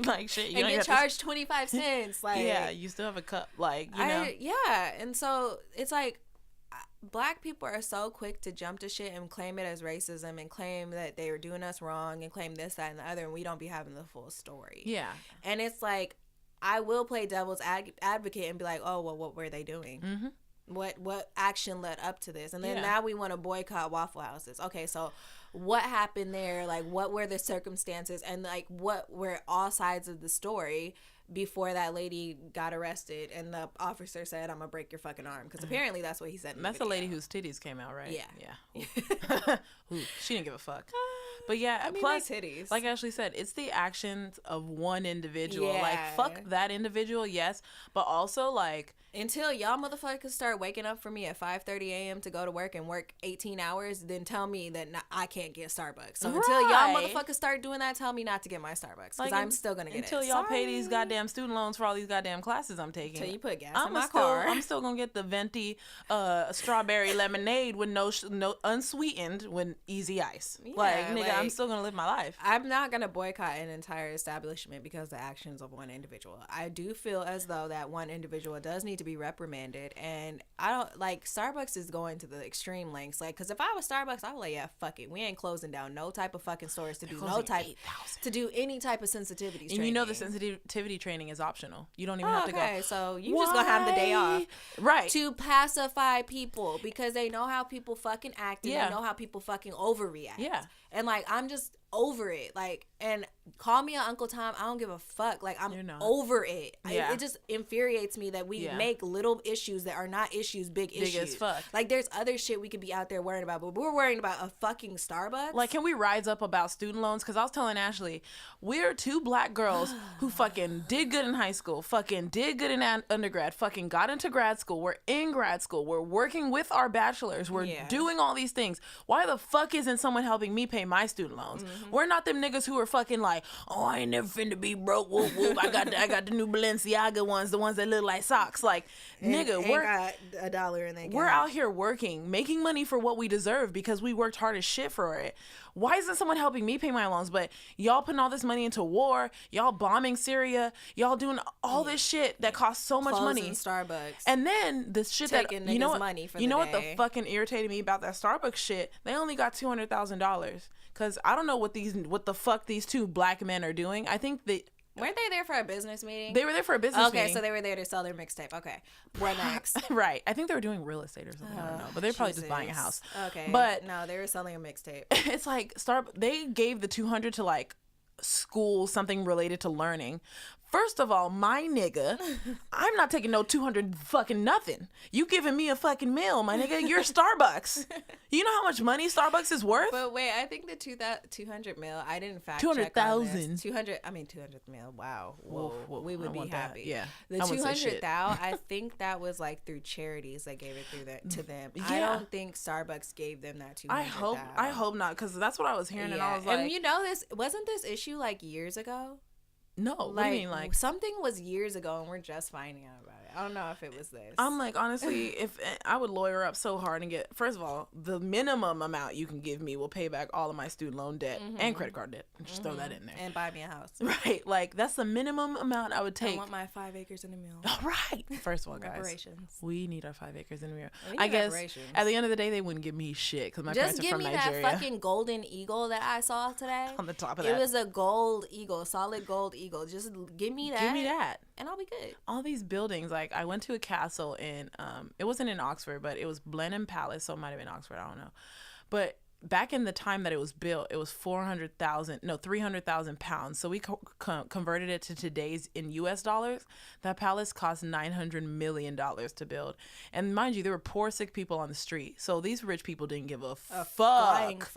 Like shit. You and get charged 25 cents. Like, yeah, you still have a cup. Like, you know. Yeah, and so it's like, Black people are so quick to jump to shit and claim it as racism and claim that they were doing us wrong and claim this, that, and the other, and we don't be having the full story. Yeah. And it's like, I will play devil's advocate and be like, oh, well, what were they doing? Mm-hmm. What action led up to this? And then now we want to boycott Waffle Houses. Okay, so what happened there? Like, what were the circumstances? And, like, what were all sides of the story before that lady got arrested and the officer said, I'm going to break your fucking arm? Because apparently that's what he said in the That's video. the lady whose titties came out, right? Yeah. Ooh, she didn't give a fuck. But yeah, I mean, plus, titties. like Ashley said, it's the actions of one individual. Yeah. Like, fuck that individual, yes, but also, like, until y'all motherfuckers start waking up for me at 5:30 a.m. to go to work and work 18 hours, then tell me that I can't get Starbucks. So until y'all motherfuckers start doing that, tell me not to get my Starbucks, because I'm still gonna get until it. Until y'all pay these goddamn student loans for all these goddamn classes I'm taking. Until you put gas in my car. I'm still gonna get the venti strawberry lemonade with no unsweetened with easy ice. Yeah, like, nigga, I'm still gonna live my life. I'm not gonna boycott an entire establishment because of the actions of one individual. I do feel as though that one individual does need to be reprimanded, and I don't like Starbucks is going to the extreme lengths. Like, because if I was Starbucks, I would like, yeah, fuck it, we ain't closing down no type of fucking stores to do any type of sensitivity training. And you know the sensitivity training is optional. You don't even have to go. Okay, so you just gonna have the day off, right? To pacify people because they know how people fucking act and they know how people fucking overreact. Yeah, and like I'm just over it. Like, and call me Uncle Tom, I don't give a fuck. Like, I'm over it. It just infuriates me that we make little issues that are not issues big issues as fuck. Like, there's other shit we could be out there worrying about, but we're worrying about a fucking Starbucks. Like, can we rise up about student loans? Because I was telling Ashley, we're two black girls who fucking did good in high school, fucking did good in undergrad, fucking got into grad school, we're in grad school, we're working with our bachelors, we're doing all these things. Why the fuck isn't someone helping me pay my student loans? We're not them niggas who are fucking like, oh, I ain't never finna be broke. Whoop, whoop. I got the new Balenciaga ones, the ones that look like socks. Like, nigga, we're got $1 in that. We're out here working, making money for what we deserve because we worked hard as shit for it. Why isn't someone helping me pay my loans? But y'all putting all this money into war, y'all bombing Syria, y'all doing all this shit that costs so much money. Starbucks. And then this shit taking that, you know what, money for what the fucking irritated me about that Starbucks shit? They only got $200,000. Because I don't know what the fuck these two black men are doing. I think they... Weren't they there for a business meeting? They were there for a business meeting. Okay, so they were there to sell their mixtape. Okay. What next? Right. I think they were doing real estate or something. I don't know. But they're probably just buying a house. Okay. But no, they were selling a mixtape. It's like they gave the 200 to like school, something related to learning. First of all, my nigga, I'm not taking no 200 fucking nothing. You giving me a fucking meal, my nigga. You're Starbucks. You know how much money Starbucks is worth? But wait, I think the 200 mil, I didn't fact 200,000. 200 mil. Wow. Whoa. We would be happy. That. Yeah. The 200,000, I think that was like through charities that gave it to them. Yeah. I don't think Starbucks gave them that 200,000. I hope not, because that's what I was hearing, and I was like, and you know, wasn't this issue like years ago? No, what do you mean? Like, something was years ago and we're just finding out about it. I don't know if it was this. I'm like, honestly, if I would lawyer up so hard and get, first of all, the minimum amount you can give me will pay back all of my student loan debt and credit card debt. Just throw that in there. And buy me a house. Right. Like, that's the minimum amount I would take. I want my 5 acres and a mule. All right. First of all, guys, we need our 5 acres and a mule. I guess at the end of the day, they wouldn't give me shit because my parents are from Nigeria. Just give me that fucking golden eagle that I saw today. On the top of that. It was a gold eagle, solid gold eagle. Just give me that. Give me that. And I'll be good. All these buildings, like I went to a castle in, it wasn't in Oxford, but it was Blenheim Palace, so it might have been Oxford, I don't know. But back in the time that it was built, it was 300,000 pounds. So we converted it to today's in US dollars. That palace cost $900 million to build. And mind you, there were poor, sick people on the street. So these rich people didn't give a fuck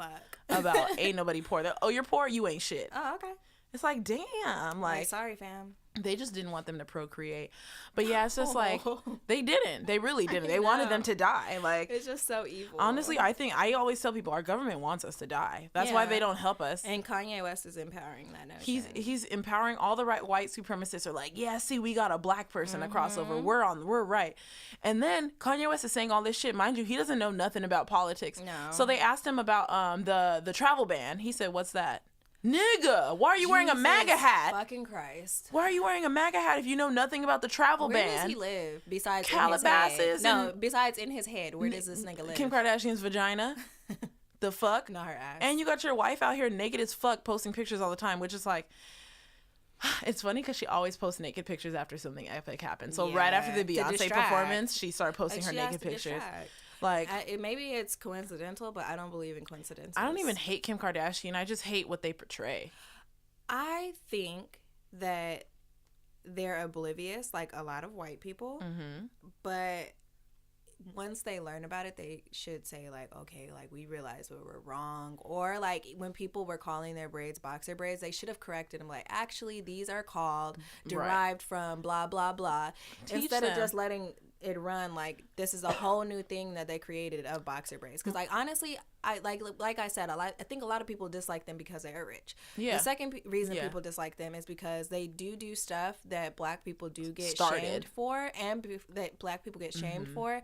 about ain't nobody poor. Oh, you're poor? You ain't shit. Oh, okay. It's like, damn. Like, sorry, fam. They just didn't want them to procreate. But yeah, it's just like, they didn't. They really didn't. They wanted them to die. Like, it's just so evil. Honestly, I always tell people our government wants us to die. That's why they don't help us. And Kanye West is empowering that notion. He's empowering all the right white supremacists are like, yeah, see, we got a black person to cross over. We're right. And then Kanye West is saying all this shit. Mind you, he doesn't know nothing about politics. No. So they asked him about the travel ban. He said, what's that? Nigga, why are you wearing a MAGA hat? Fucking Christ. Why are you wearing a MAGA hat if you know nothing about the travel ban? Where does he live besides Calabasas? In his head? No, besides in his head. Where does this nigga live? Kim Kardashian's vagina. The fuck? Not her ass. And you got your wife out here naked as fuck posting pictures all the time, which is like, it's funny because she always posts naked pictures after something epic happens. So right after the Beyonce performance, she started posting her naked pictures. Like, maybe it's coincidental, but I don't believe in coincidences. I don't even hate Kim Kardashian. I just hate what they portray. I think that they're oblivious, like a lot of white people. Mm-hmm. But once they learn about it, they should say, like, okay, like, we realized we were wrong. Or, like, when people were calling their braids boxer braids, they should have corrected them, like, actually, these are called derived from blah, blah, blah. Instead of just letting it run, like, this is a whole new thing that they created of boxer braids. Because, like, honestly, I I said, I think a lot of people dislike them because they are rich. The second reason people dislike them is because they do stuff that black people do get shamed for, and that black people get shamed for.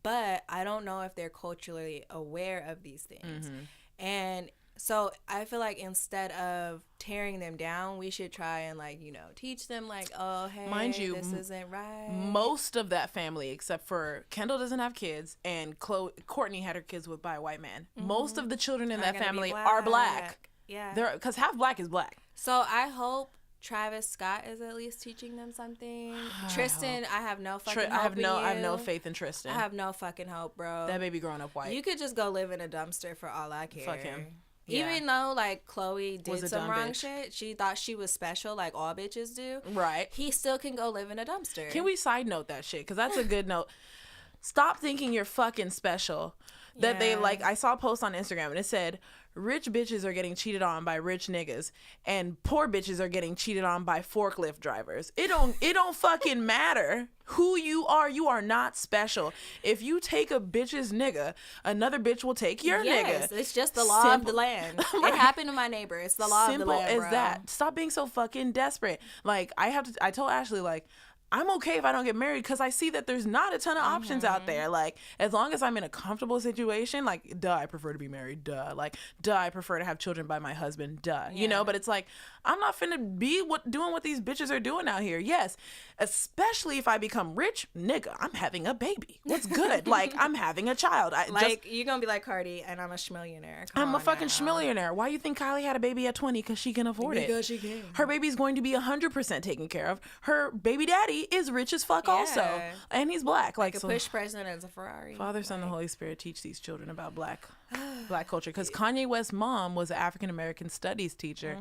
But I don't know if they're culturally aware of these things. And so I feel like instead of tearing them down, we should try and, like, you know, teach them, like, oh, hey, mind you, this isn't right. Most of that family, except for Kendall doesn't have kids, and Courtney had her kids by a white man. Most of the children in that family are black. Yeah. Because half black is black. So I hope Travis Scott is at least teaching them something. Tristan, I have no fucking hope I have no faith in Tristan. I have no fucking hope, bro. That baby growing up white. You could just go live in a dumpster for all I care. Fuck him. Even though, like, Chloe did some wrong shit, she thought she was special, like all bitches do. Right. He still can go live in a dumpster. Can we side note that shit? Because that's a good note. Stop thinking you're fucking special. That they, like, I saw a post on Instagram and it said, rich bitches are getting cheated on by rich niggas and poor bitches are getting cheated on by forklift drivers. It don't fucking matter who you are. You are not special. If you take a bitch's nigga, another bitch will take your nigga. It's just the law of the land. It happened to my neighbor. It's the law of the land, Simple as that. Stop being so fucking desperate. Like, I told Ashley, like, I'm okay if I don't get married because I see that there's not a ton of options out there. Like, as long as I'm in a comfortable situation, like, duh, I prefer to be married. Duh. Like, duh, I prefer to have children by my husband. Duh. You know, but it's like, I'm not finna be doing what these bitches are doing out here. Yes. Especially if I become rich, nigga, I'm having a baby. What's good? Like, I'm having a child. You're gonna be like Cardi, and I'm a schmillionaire. I'm a fucking schmillionaire. Why you think Kylie had a baby at 20? Because she can afford it. Because she can. Her baby's going to be 100% taken care of. Her baby daddy is rich as fuck also. And he's black. Like, a push president as a Ferrari. Father, Son, and Holy Spirit teach these children about black culture. Because Kanye West's mom was an African-American studies teacher.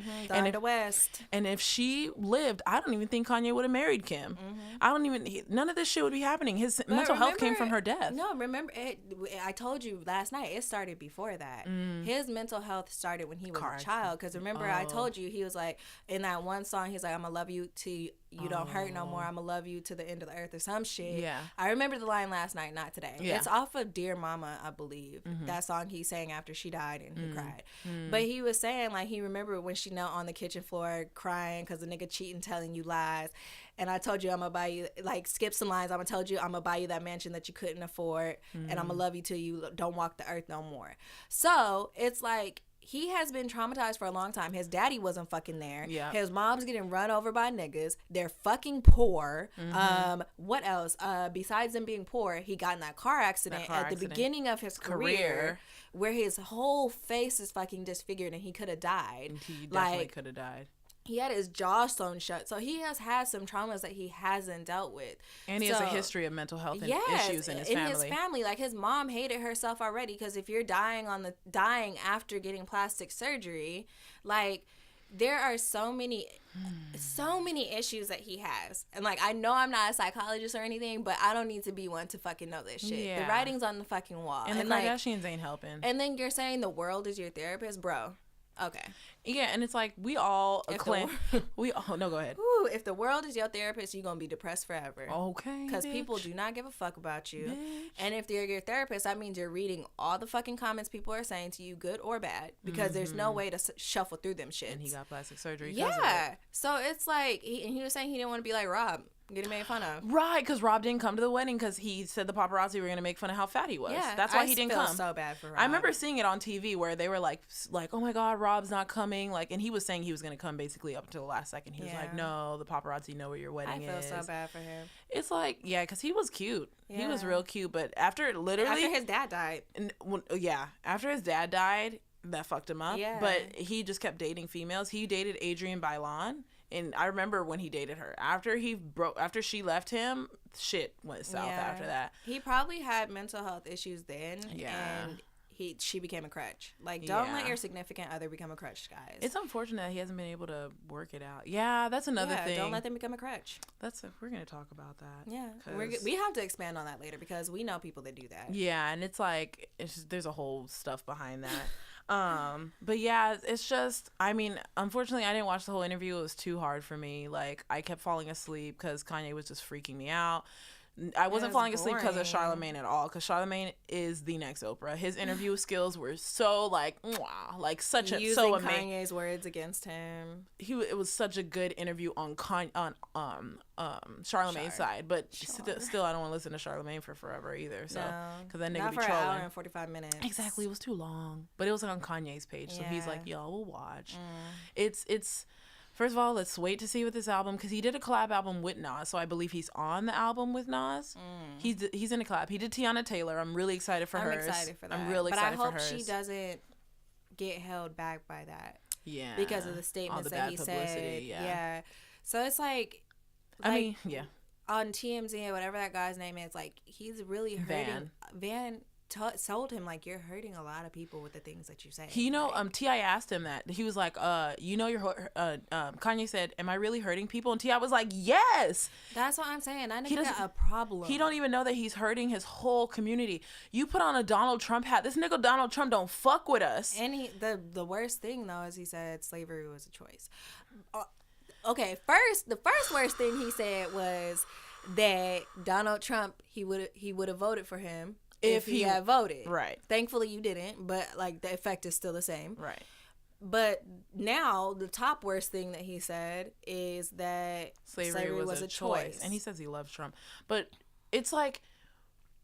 West. And if she lived, I don't even think Kanye would have married Kim. None of this shit would be happening. His mental health came from her death. No, remember, I told you last night, it started before that. His mental health started when he was a child. Because remember, I told you, he was like, in that one song, he's like, I'm going to love you till you don't hurt no more. I'm going to love you to the end of the earth or some shit. Yeah. I remember the line last night, not today. Yeah. It's off of Dear Mama, I believe. That song he sang after she died and he cried. But he was saying, like, he remembered when she knelt on the kitchen floor crying because the nigga cheating, telling you lies. And I told you I'm going to buy you, like, skip some lines. I'm going to tell you I'm going to buy you that mansion that you couldn't afford. And I'm going to love you till you don't walk the earth no more. So it's like, he has been traumatized for a long time. His daddy wasn't fucking there. Yeah. His mom's getting run over by niggas. They're fucking poor. What else? Besides them being poor, he got in that car accident at the beginning of his career where his whole face is fucking disfigured and he could have died. He definitely could have died. He had his jaw sewn shut. So he has had some traumas that he hasn't dealt with. And he has a history of mental health issues in his family. Like, his mom hated herself already because if you're dying after getting plastic surgery, like, there are so many issues that he has. And, like, I know I'm not a psychologist or anything, but I don't need to be one to fucking know this shit. Yeah. The writing's on the fucking wall. And the Kardashians ain't helping. And then you're saying the world is your therapist? Bro. Okay. Yeah, and it's like we all claim no, go ahead. Ooh, if the world is your therapist, you're gonna be depressed forever. Okay. Because people do not give a fuck about you. Bitch. And if they're your therapist, that means you're reading all the fucking comments people are saying to you, good or bad, because there's no way to shuffle through them shits. And he got plastic surgery. Yeah. So it's like he was saying he didn't want to be like Rob. Getting made fun of. Right, because Rob didn't come to the wedding because he said the paparazzi were going to make fun of how fat he was. Yeah, that's why he didn't come. I feel so bad for Rob. I remember seeing it on TV where they were like, oh my God, Rob's not coming. Like, and he was saying he was going to come basically up until the last second. He was like, no, the paparazzi know where your wedding is. I feel so bad for him. It's like, yeah, because he was cute. Yeah. He was real cute. But after his dad died. After his dad died, that fucked him up. Yeah. But he just kept dating females. He dated Adrienne Bailon. And I remember when he dated her. After she left him, shit went south after that. He probably had mental health issues then. Yeah. And she became a crutch. Like, don't let your significant other become a crutch, guys. It's unfortunate that he hasn't been able to work it out. Yeah, that's another thing. Don't let them become a crutch. We're gonna talk about that. Yeah, we have to expand on that later because we know people that do that. Yeah, and it's like there's a whole stuff behind that. But yeah, it's just, I mean, unfortunately, I didn't watch the whole interview. It was too hard for me. Like, I kept falling asleep because Kanye was just freaking me out. I wasn't falling asleep because of Charlamagne at all, because Charlamagne is the next Oprah. His interview skills were so like, mwah, like so amazing. Kanye's words against him. It was such a good interview on Charlamagne's side, but still I don't want to listen to Charlamagne for forever either. So because that nigga not be for trolling. an hour and 45 minutes. Exactly, it was too long, but it was like on Kanye's page, so he's like, "Yo, we'll watch." It's. First of all, let's wait to see with this album, because he did a collab album with Nas, so I believe he's on the album with Nas. He's in a collab. He did Tiana Taylor. I'm really excited for hers. I'm excited for that. I'm really excited for hers. But I hope she doesn't get held back by that. Yeah. Because of the statements that he said. Yeah. So it's like, I mean, yeah. On TMZ or whatever that guy's name is, like, he's really hurting. Van told him, like, you're hurting a lot of people with the things that you say. T.I. asked him that. He was like, Kanye said, am I really hurting people? And T.I. was like, yes. That's what I'm saying. I nigga got a problem. He don't even know that he's hurting his whole community. You put on a Donald Trump hat. This nigga Donald Trump don't fuck with us. And the worst thing, though, is he said slavery was a choice. Okay, the first worst thing he said was that Donald Trump, he would have voted for him if he had voted. Right. Thankfully you didn't, but like the effect is still the same. Right. But now the top worst thing that he said is that slavery was a choice. And he says he loves Trump. But it's like,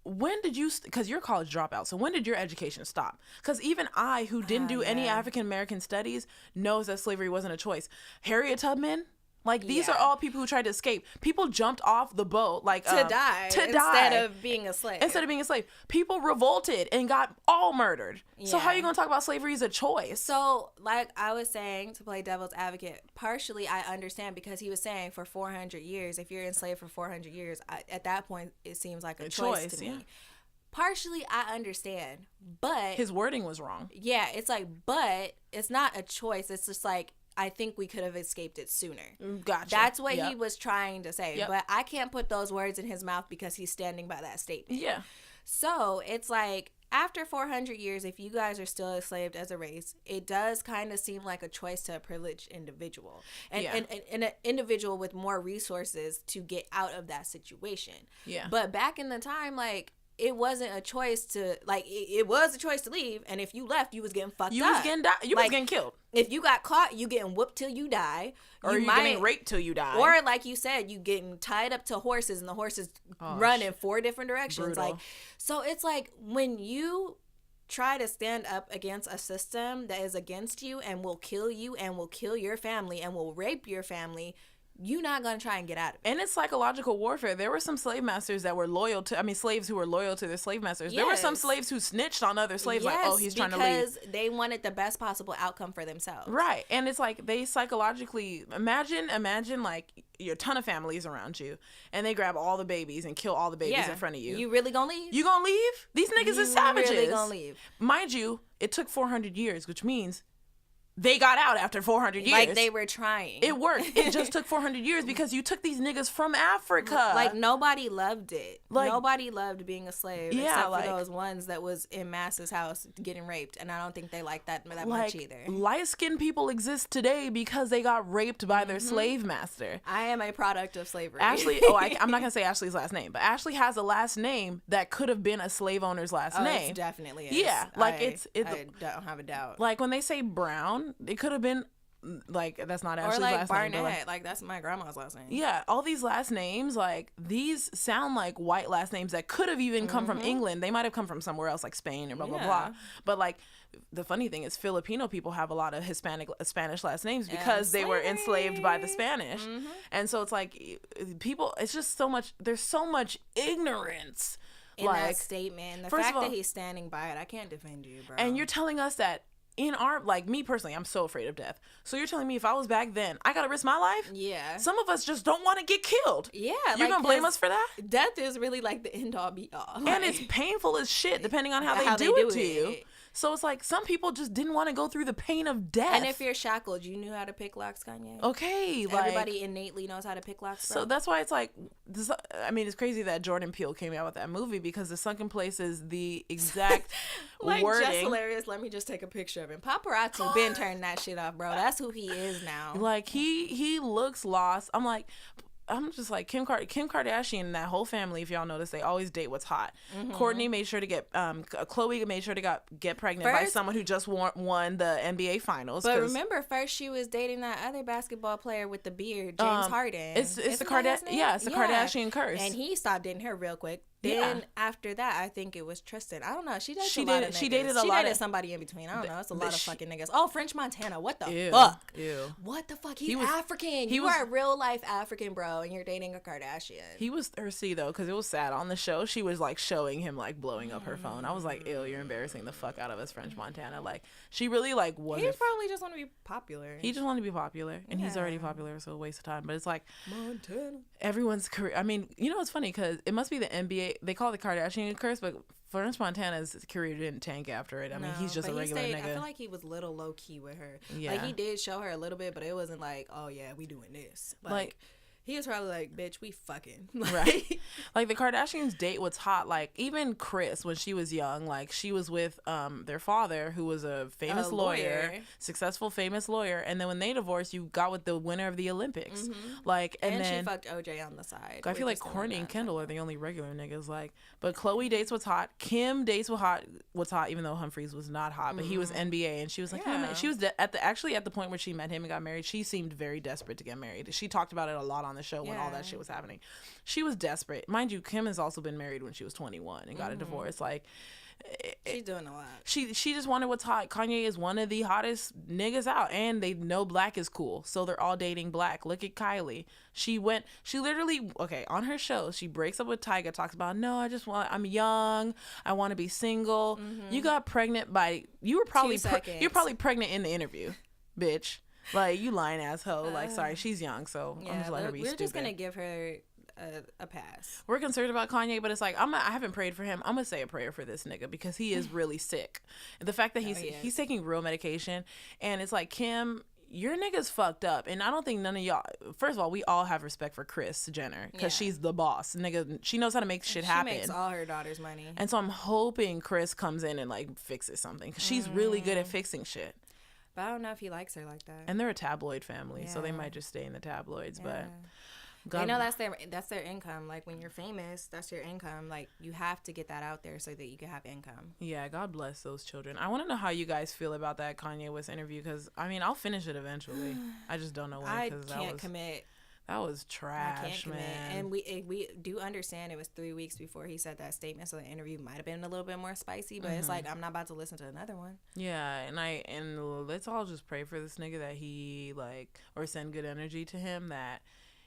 when did you, because you're a college dropout, so when did your education stop? Because even I, who didn't do any African American studies, knows that slavery wasn't a choice. Harriet Tubman, like, these are all people who tried to escape. People jumped off the boat, like, to die instead of being a slave. People revolted and got all murdered. Yeah. So how are you going to talk about slavery as a choice? So, like I was saying, to play devil's advocate, partially I understand, because he was saying for 400 years, if you're enslaved for 400 years, at that point, it seems like a choice to me. Partially, I understand, but his wording was wrong. Yeah, it's like, but it's not a choice. It's just like, I think we could have escaped it sooner. Gotcha. That's what he was trying to say. But I can't put those words in his mouth because he's standing by that statement. Yeah. So it's like, after 400 years, if you guys are still enslaved as a race, it does kind of seem like a choice to a privileged individual. And an individual with more resources to get out of that situation. Yeah. But back in the time, like, it wasn't a choice to, like, it was a choice to leave, and if you left, you was getting fucked up. You was getting killed. If you got caught, you getting whooped till you die. Or you getting raped till you die. Or, like you said, you getting tied up to horses, and the horses run in 4 different directions. Brutal. Like, so it's like, when you try to stand up against a system that is against you and will kill you and will kill your family and will rape your family, you're not going to try and get out of it. And it's psychological warfare. There were some slave masters that were slaves who were loyal to their slave masters. Yes. There were some slaves who snitched on other slaves, like, oh, he's trying to leave. Because they wanted the best possible outcome for themselves. Right. And it's like, they psychologically, imagine like, your ton of families around you, and they grab all the babies and kill all the babies in front of you. You really gonna leave? You gonna leave? These niggas is savages. You really gonna leave? Mind you, it took 400 years, which means they got out after 400 years. Like, they were trying. It worked. It just took 400 years because you took these niggas from Africa. Like, nobody loved it. Like, nobody loved being a slave, except for those ones that was in Mass's house getting raped. And I don't think they liked that much either. Light-skinned people exist today because they got raped by their slave master. I am a product of slavery. Ashley, I'm not going to say Ashley's last name, but Ashley has a last name that could have been a slave owner's last name. It definitely is. Yeah. Like, I don't have a doubt. Like, when they say Brown, it could have been, like, that's not Ashley's last Barnett, name. like that's my grandma's last name. Yeah, all these last names, like, these sound like white last names that could have even come from England. They might have come from somewhere else, like Spain or blah, blah, blah. But, like, the funny thing is Filipino people have a lot of Spanish last names because they were enslaved by the Spanish. And so it's like, people, it's just so much, there's so much ignorance in that statement. The fact that he's standing by it, I can't defend you, bro. And you're telling us that in our, like, me personally, I'm so afraid of death. So you're telling me if I was back then, I gotta risk my life? Yeah. Some of us just don't want to get killed. Yeah. You're gonna blame us for that? Death is really like the end all be all. And it's painful as shit depending on how they do it to you. So it's like some people just didn't want to go through the pain of death. And if you're shackled, you knew how to pick locks, Kanye. Okay, like, everybody innately knows how to pick locks, bro. So that's why it's like, this, I mean, it's crazy that Jordan Peele came out with that movie, because The Sunken Place is the exact like, wording. Just hilarious. Let me just take a picture of him. Paparazzi been turning that shit off, bro. That's who he is now. Like, he looks lost. I'm just like, Kim Kardashian and that whole family, if y'all notice, they always date what's hot. Kourtney made sure to get, Khloe made sure to get pregnant by someone who just won the NBA finals. But remember, first she was dating that other basketball player with the beard, James Harden. It's the Kardashian curse. And he stopped dating her real quick. Then after that, I think it was Tristan. I don't know. She dated somebody in between. I don't know. It's a lot of fucking niggas. Oh, French Montana. What the fuck? Ew. What the fuck? He's African. You are a real life African, bro, and you're dating a Kardashian. He was thirsty though, because it was sad. On the show, she was like showing him like blowing up her phone. I was like, ew, you're embarrassing the fuck out of us, French Montana. Like, she really like wasn't. He probably just want to be popular. He just wanted to be popular, and he's already popular, so a waste of time. But it's like Montana. Everyone's career. I mean, you know, it's funny because it must be the NBA. They call it the Kardashian curse, but French Montana's career didn't tank after it. I mean, he's just a regular nigga. I feel like he was a little low key with her. Yeah. Like, he did show her a little bit, but it wasn't like, oh yeah, we doing this. Like he was probably like, bitch, we fucking. Right. Like, the Kardashians date what's hot. Like, even Kris, when she was young, like, she was with their father, who was a famous lawyer, successful famous lawyer. And then when they divorced, you got with the winner of the Olympics. Like, and then she fucked OJ on the side. I feel like Kourtney and Kendall are the only regular niggas. Like, but Khloe dates what's hot. Kim dates what's hot, even though Humphries was not hot, but he was NBA, and she was like, she was at the point where she met him and got married. She seemed very desperate to get married. She talked about it a lot on the show when all that shit was happening. She was desperate. Mind you, Kim has also been married when she was 21 and got a divorce. Like, she's doing a lot. She just wanted what's hot. Kanye is one of the hottest niggas out, and they know black is cool, so they're all dating black. Look at Kylie. She literally, on her show, she breaks up with Tyga, talks about, no, I'm young, I want to be single. You got pregnant you're probably pregnant in the interview, bitch. Like, you lying asshole. Like, sorry, she's young, so I'm just letting her be stupid. We're just gonna give her a pass. We're concerned about Kanye, but it's like, I haven't prayed for him. I'm gonna say a prayer for this nigga, because he is really sick. The fact that he's taking real medication, and it's like, Kim, your nigga's fucked up. And I don't think none of y'all, first of all, we all have respect for Kris Jenner, because she's the boss. Nigga, she knows how to make shit happen. She makes all her daughters money. And so I'm hoping Kris comes in and like fixes something, because she's really good at fixing shit. But I don't know if he likes her like that. And they're a tabloid family, so they might just stay in the tabloids. But you know, that's their income. Like, when you're famous, that's your income. Like, you have to get that out there so that you can have income. Yeah, God bless those children. I want to know how you guys feel about that Kanye West interview, because I mean, I'll finish it eventually. I just don't know when. I can't commit. That was trash, man. And we do understand it was 3 weeks before he said that statement, so the interview might have been a little bit more spicy. But it's like, I'm not about to listen to another one. Yeah, and let's all just pray for this nigga that he or send good energy to him, that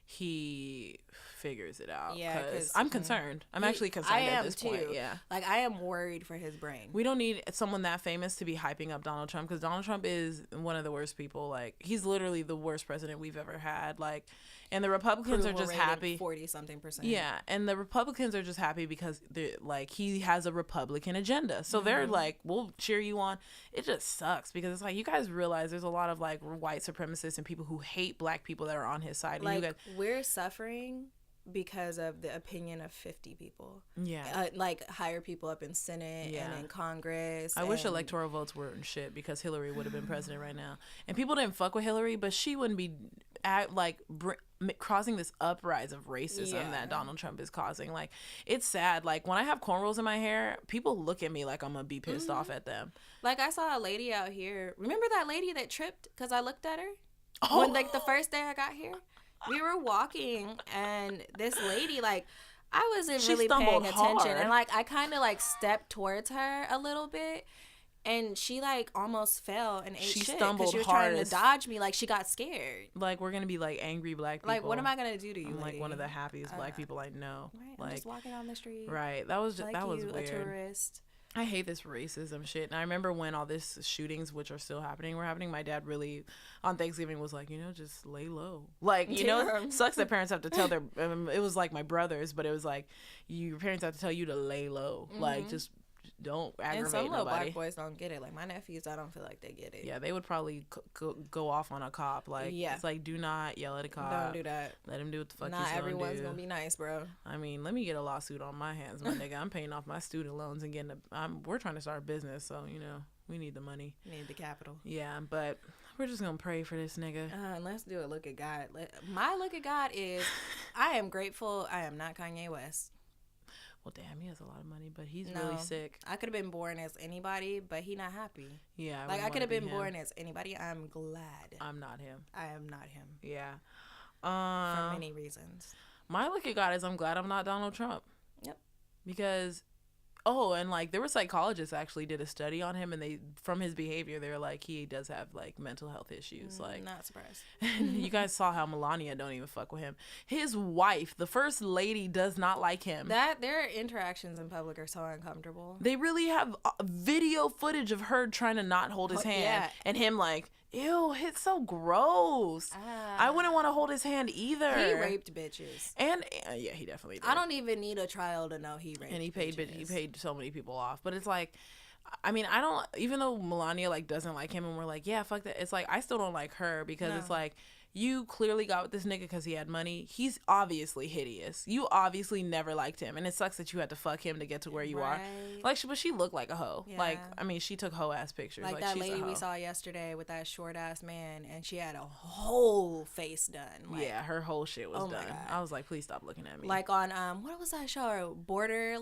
he figures it out. Yeah, because I'm concerned. I'm actually concerned at this point. Yeah, like, I am worried for his brain. We don't need someone that famous to be hyping up Donald Trump, because Donald Trump is one of the worst people. Like, he's literally the worst president we've ever had. Like, and the Republicans are just happy. 40-something%. Yeah, and the Republicans are just happy because he has a Republican agenda. So they're like, we'll cheer you on. It just sucks, because it's like, you guys realize there's a lot of like white supremacists and people who hate black people that are on his side. Like, and you guys, we're suffering because of the opinion of 50 people. Yeah. Like, higher people up in Senate and in Congress. I wish electoral votes weren't shit, because Hillary would have been president right now. And people didn't fuck with Hillary, but she wouldn't be causing this uprise of racism that Donald Trump is causing. Like, it's sad. Like, when I have cornrows in my hair, people look at me like I'm gonna be pissed off at them. Like, I saw a lady out here. Remember that lady that tripped because I looked at her? Oh. When, like, the first day I got here? We were walking, and this lady, like, I wasn't really paying attention. And, like, I kind of, like, stepped towards her a little bit, and she, like, almost fell and ate shit because she was trying to dodge me. Like, she got scared. Like, we're going to be, like, angry black people. Like, what am I going to do to you, I'm, lady? like, one of the happiest black people I know. Right, like, I'm just walking down the street. Right. That was just, like, that was you, weird. a tourist. I hate this racism shit. And I remember when all this shootings, which are still happening, were happening, my dad really, on Thanksgiving, was like, just lay low. Like, it sucks that parents have to tell their, it was like my brothers, but it was like, your parents have to tell you to lay low. Like, just don't aggravate and some little nobody. black boys don't get it. Like my nephews, I don't feel like they get it. Yeah, they would probably go off on a cop. Like, it's like, do not yell at a cop. Don't do that. Let him do what the fuck Not he's everyone's gonna be nice, bro. I mean, let me get a lawsuit on my hands, my nigga. I'm paying off my student loans and we're trying to start a business, so we need the money. Need the capital. Yeah, but we're just gonna pray for this nigga. Let's do a look at God. My look at God is, I am grateful I am not Kanye West. Well, damn, he has a lot of money, but he's really sick. I could have been born as anybody, but he not happy. Yeah, like I could have been born as anybody. I'm glad I'm not him. I am not him. Yeah, for many reasons. My look at God is I'm glad I'm not Donald Trump. Yep. Because and like there were psychologists actually did a study on him, and from his behavior they were like he does have like mental health issues. Like, not surprised. You guys saw how Melania don't even fuck with him. His wife, the first lady, does not like him. Their interactions in public are so uncomfortable. They really have video footage of her trying to not hold his hand, and him like, ew, it's so gross. I wouldn't want to hold his hand either. He raped bitches. And yeah, he definitely did. I don't even need a trial to know he raped. And he paid bitches. He paid so many people off. But it's like, I mean, I don't, even though Melania like doesn't like him and we're like, yeah, fuck that. It's like, I still don't like her because it's like, you clearly got with this nigga because he had money. He's obviously hideous. You obviously never liked him, and it sucks that you had to fuck him to get to where you are. Like, but she looked like a hoe. Yeah. Like, I mean, she took hoe ass pictures. Like that lady we saw yesterday with that short ass man, and she had a whole face done. Like, yeah, her whole shit was done. I was like, please stop looking at me. Like on what was that show? Border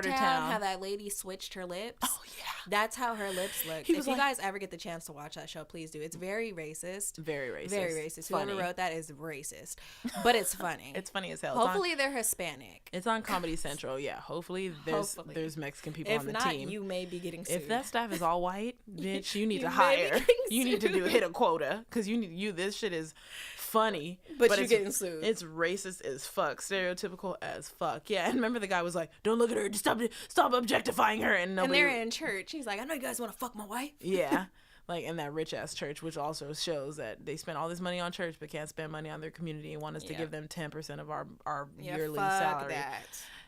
Town. How that lady switched her lips. Oh yeah, that's how her lips looked. If you guys ever get the chance to watch that show, please do. It's very racist. Very racist. Very racist. Whoever wrote that is racist, but it's funny. It's funny as hell. Hopefully they're Hispanic. It's on Comedy Central. Yeah, hopefully there's Mexican people on the team. If not, you may be getting sued. If that staff is all white, bitch, you need to hire. You need to hit a quota because this shit is funny, but you're getting sued. It's racist as fuck, stereotypical as fuck. Yeah, and remember the guy was like, "Don't look at her, just stop objectifying her," and they're in church. He's like, "I know you guys want to fuck my wife." Yeah. Like in that rich ass church, which also shows that they spend all this money on church but can't spend money on their community and want us to give them 10% of our yearly salary.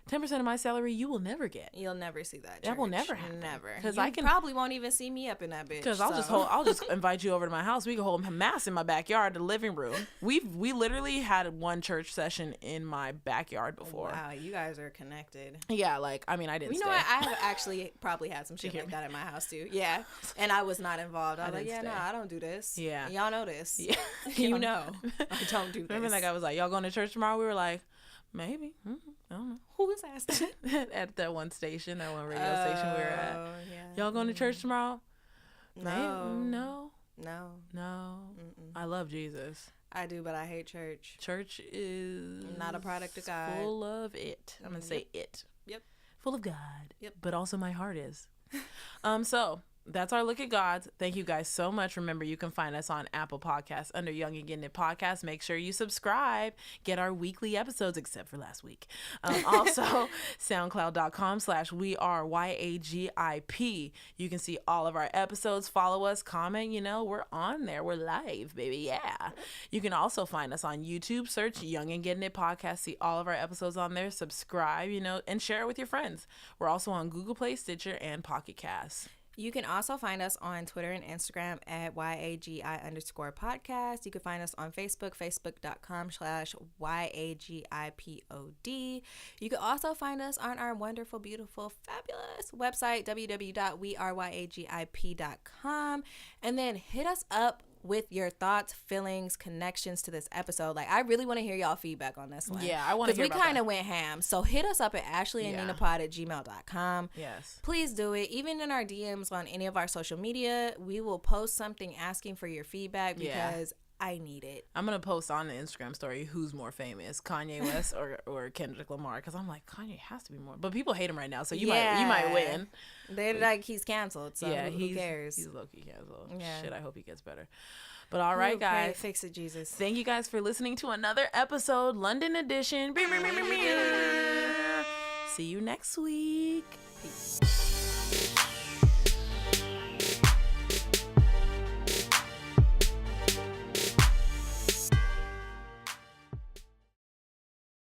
10% of my salary you will never get. You'll never see that. That will never happen. Never. Because I probably won't even see me up in that bitch. Because I'll just invite you over to my house. We can hold mass in my backyard, the living room. We literally had one church session in my backyard before. Wow, you guys are connected. Yeah, like I mean, I didn't. You know what? I have actually probably had some shit like that at my house too. Yeah, and I was not involved. I was like, no, I don't do this. Yeah, y'all know this. Yeah, you know, I don't do this. Remember that guy was like, y'all going to church tomorrow? We were like, maybe. I don't know. Who was asked that? At that one station, that one radio station we were at. Yeah. Y'all going to church tomorrow? No. I love Jesus. I do, but I hate church. Church is not a product of God. Full of it. I'm going to say it. Yep. Full of God. Yep. But also my heart is. So that's our look at Gods. Thank you guys so much. Remember, you can find us on Apple Podcasts under Young and Gettin' It Podcast. Make sure you subscribe. Get our weekly episodes, except for last week. Also, SoundCloud.com/WeAreYAGIP. You can see all of our episodes. Follow us, comment. We're on there. We're live, baby. Yeah. You can also find us on YouTube. Search Young and Gettin' It Podcast. See all of our episodes on there. Subscribe, and share it with your friends. We're also on GooglePlay, Stitcher, and Pocket Casts. You can also find us on Twitter and Instagram at YAGI_podcast. You can find us on Facebook, facebook.com/YAGIPOD. You can also find us on our wonderful, beautiful, fabulous website, www.weareyagip.com. And then hit us up with your thoughts, feelings, connections to this episode. Like, I really want to hear y'all feedback on this one. Yeah, I want to hear about because we kind of went ham. So hit us up at Ashleyandninapod@gmail.com. Yes. Please do it. Even in our DMs on any of our social media, we will post something asking for your feedback because I need it. I'm going to post on the Instagram story who's more famous, Kanye West or Kendrick Lamar, because I'm like, Kanye has to be more. But people hate him right now, so you might win. They're like, he's canceled, so who cares? He's low-key canceled. Yeah. Shit, I hope he gets better. But all right, guys. Fix it, Jesus. Thank you guys for listening to another episode, London edition. See you next week. Peace.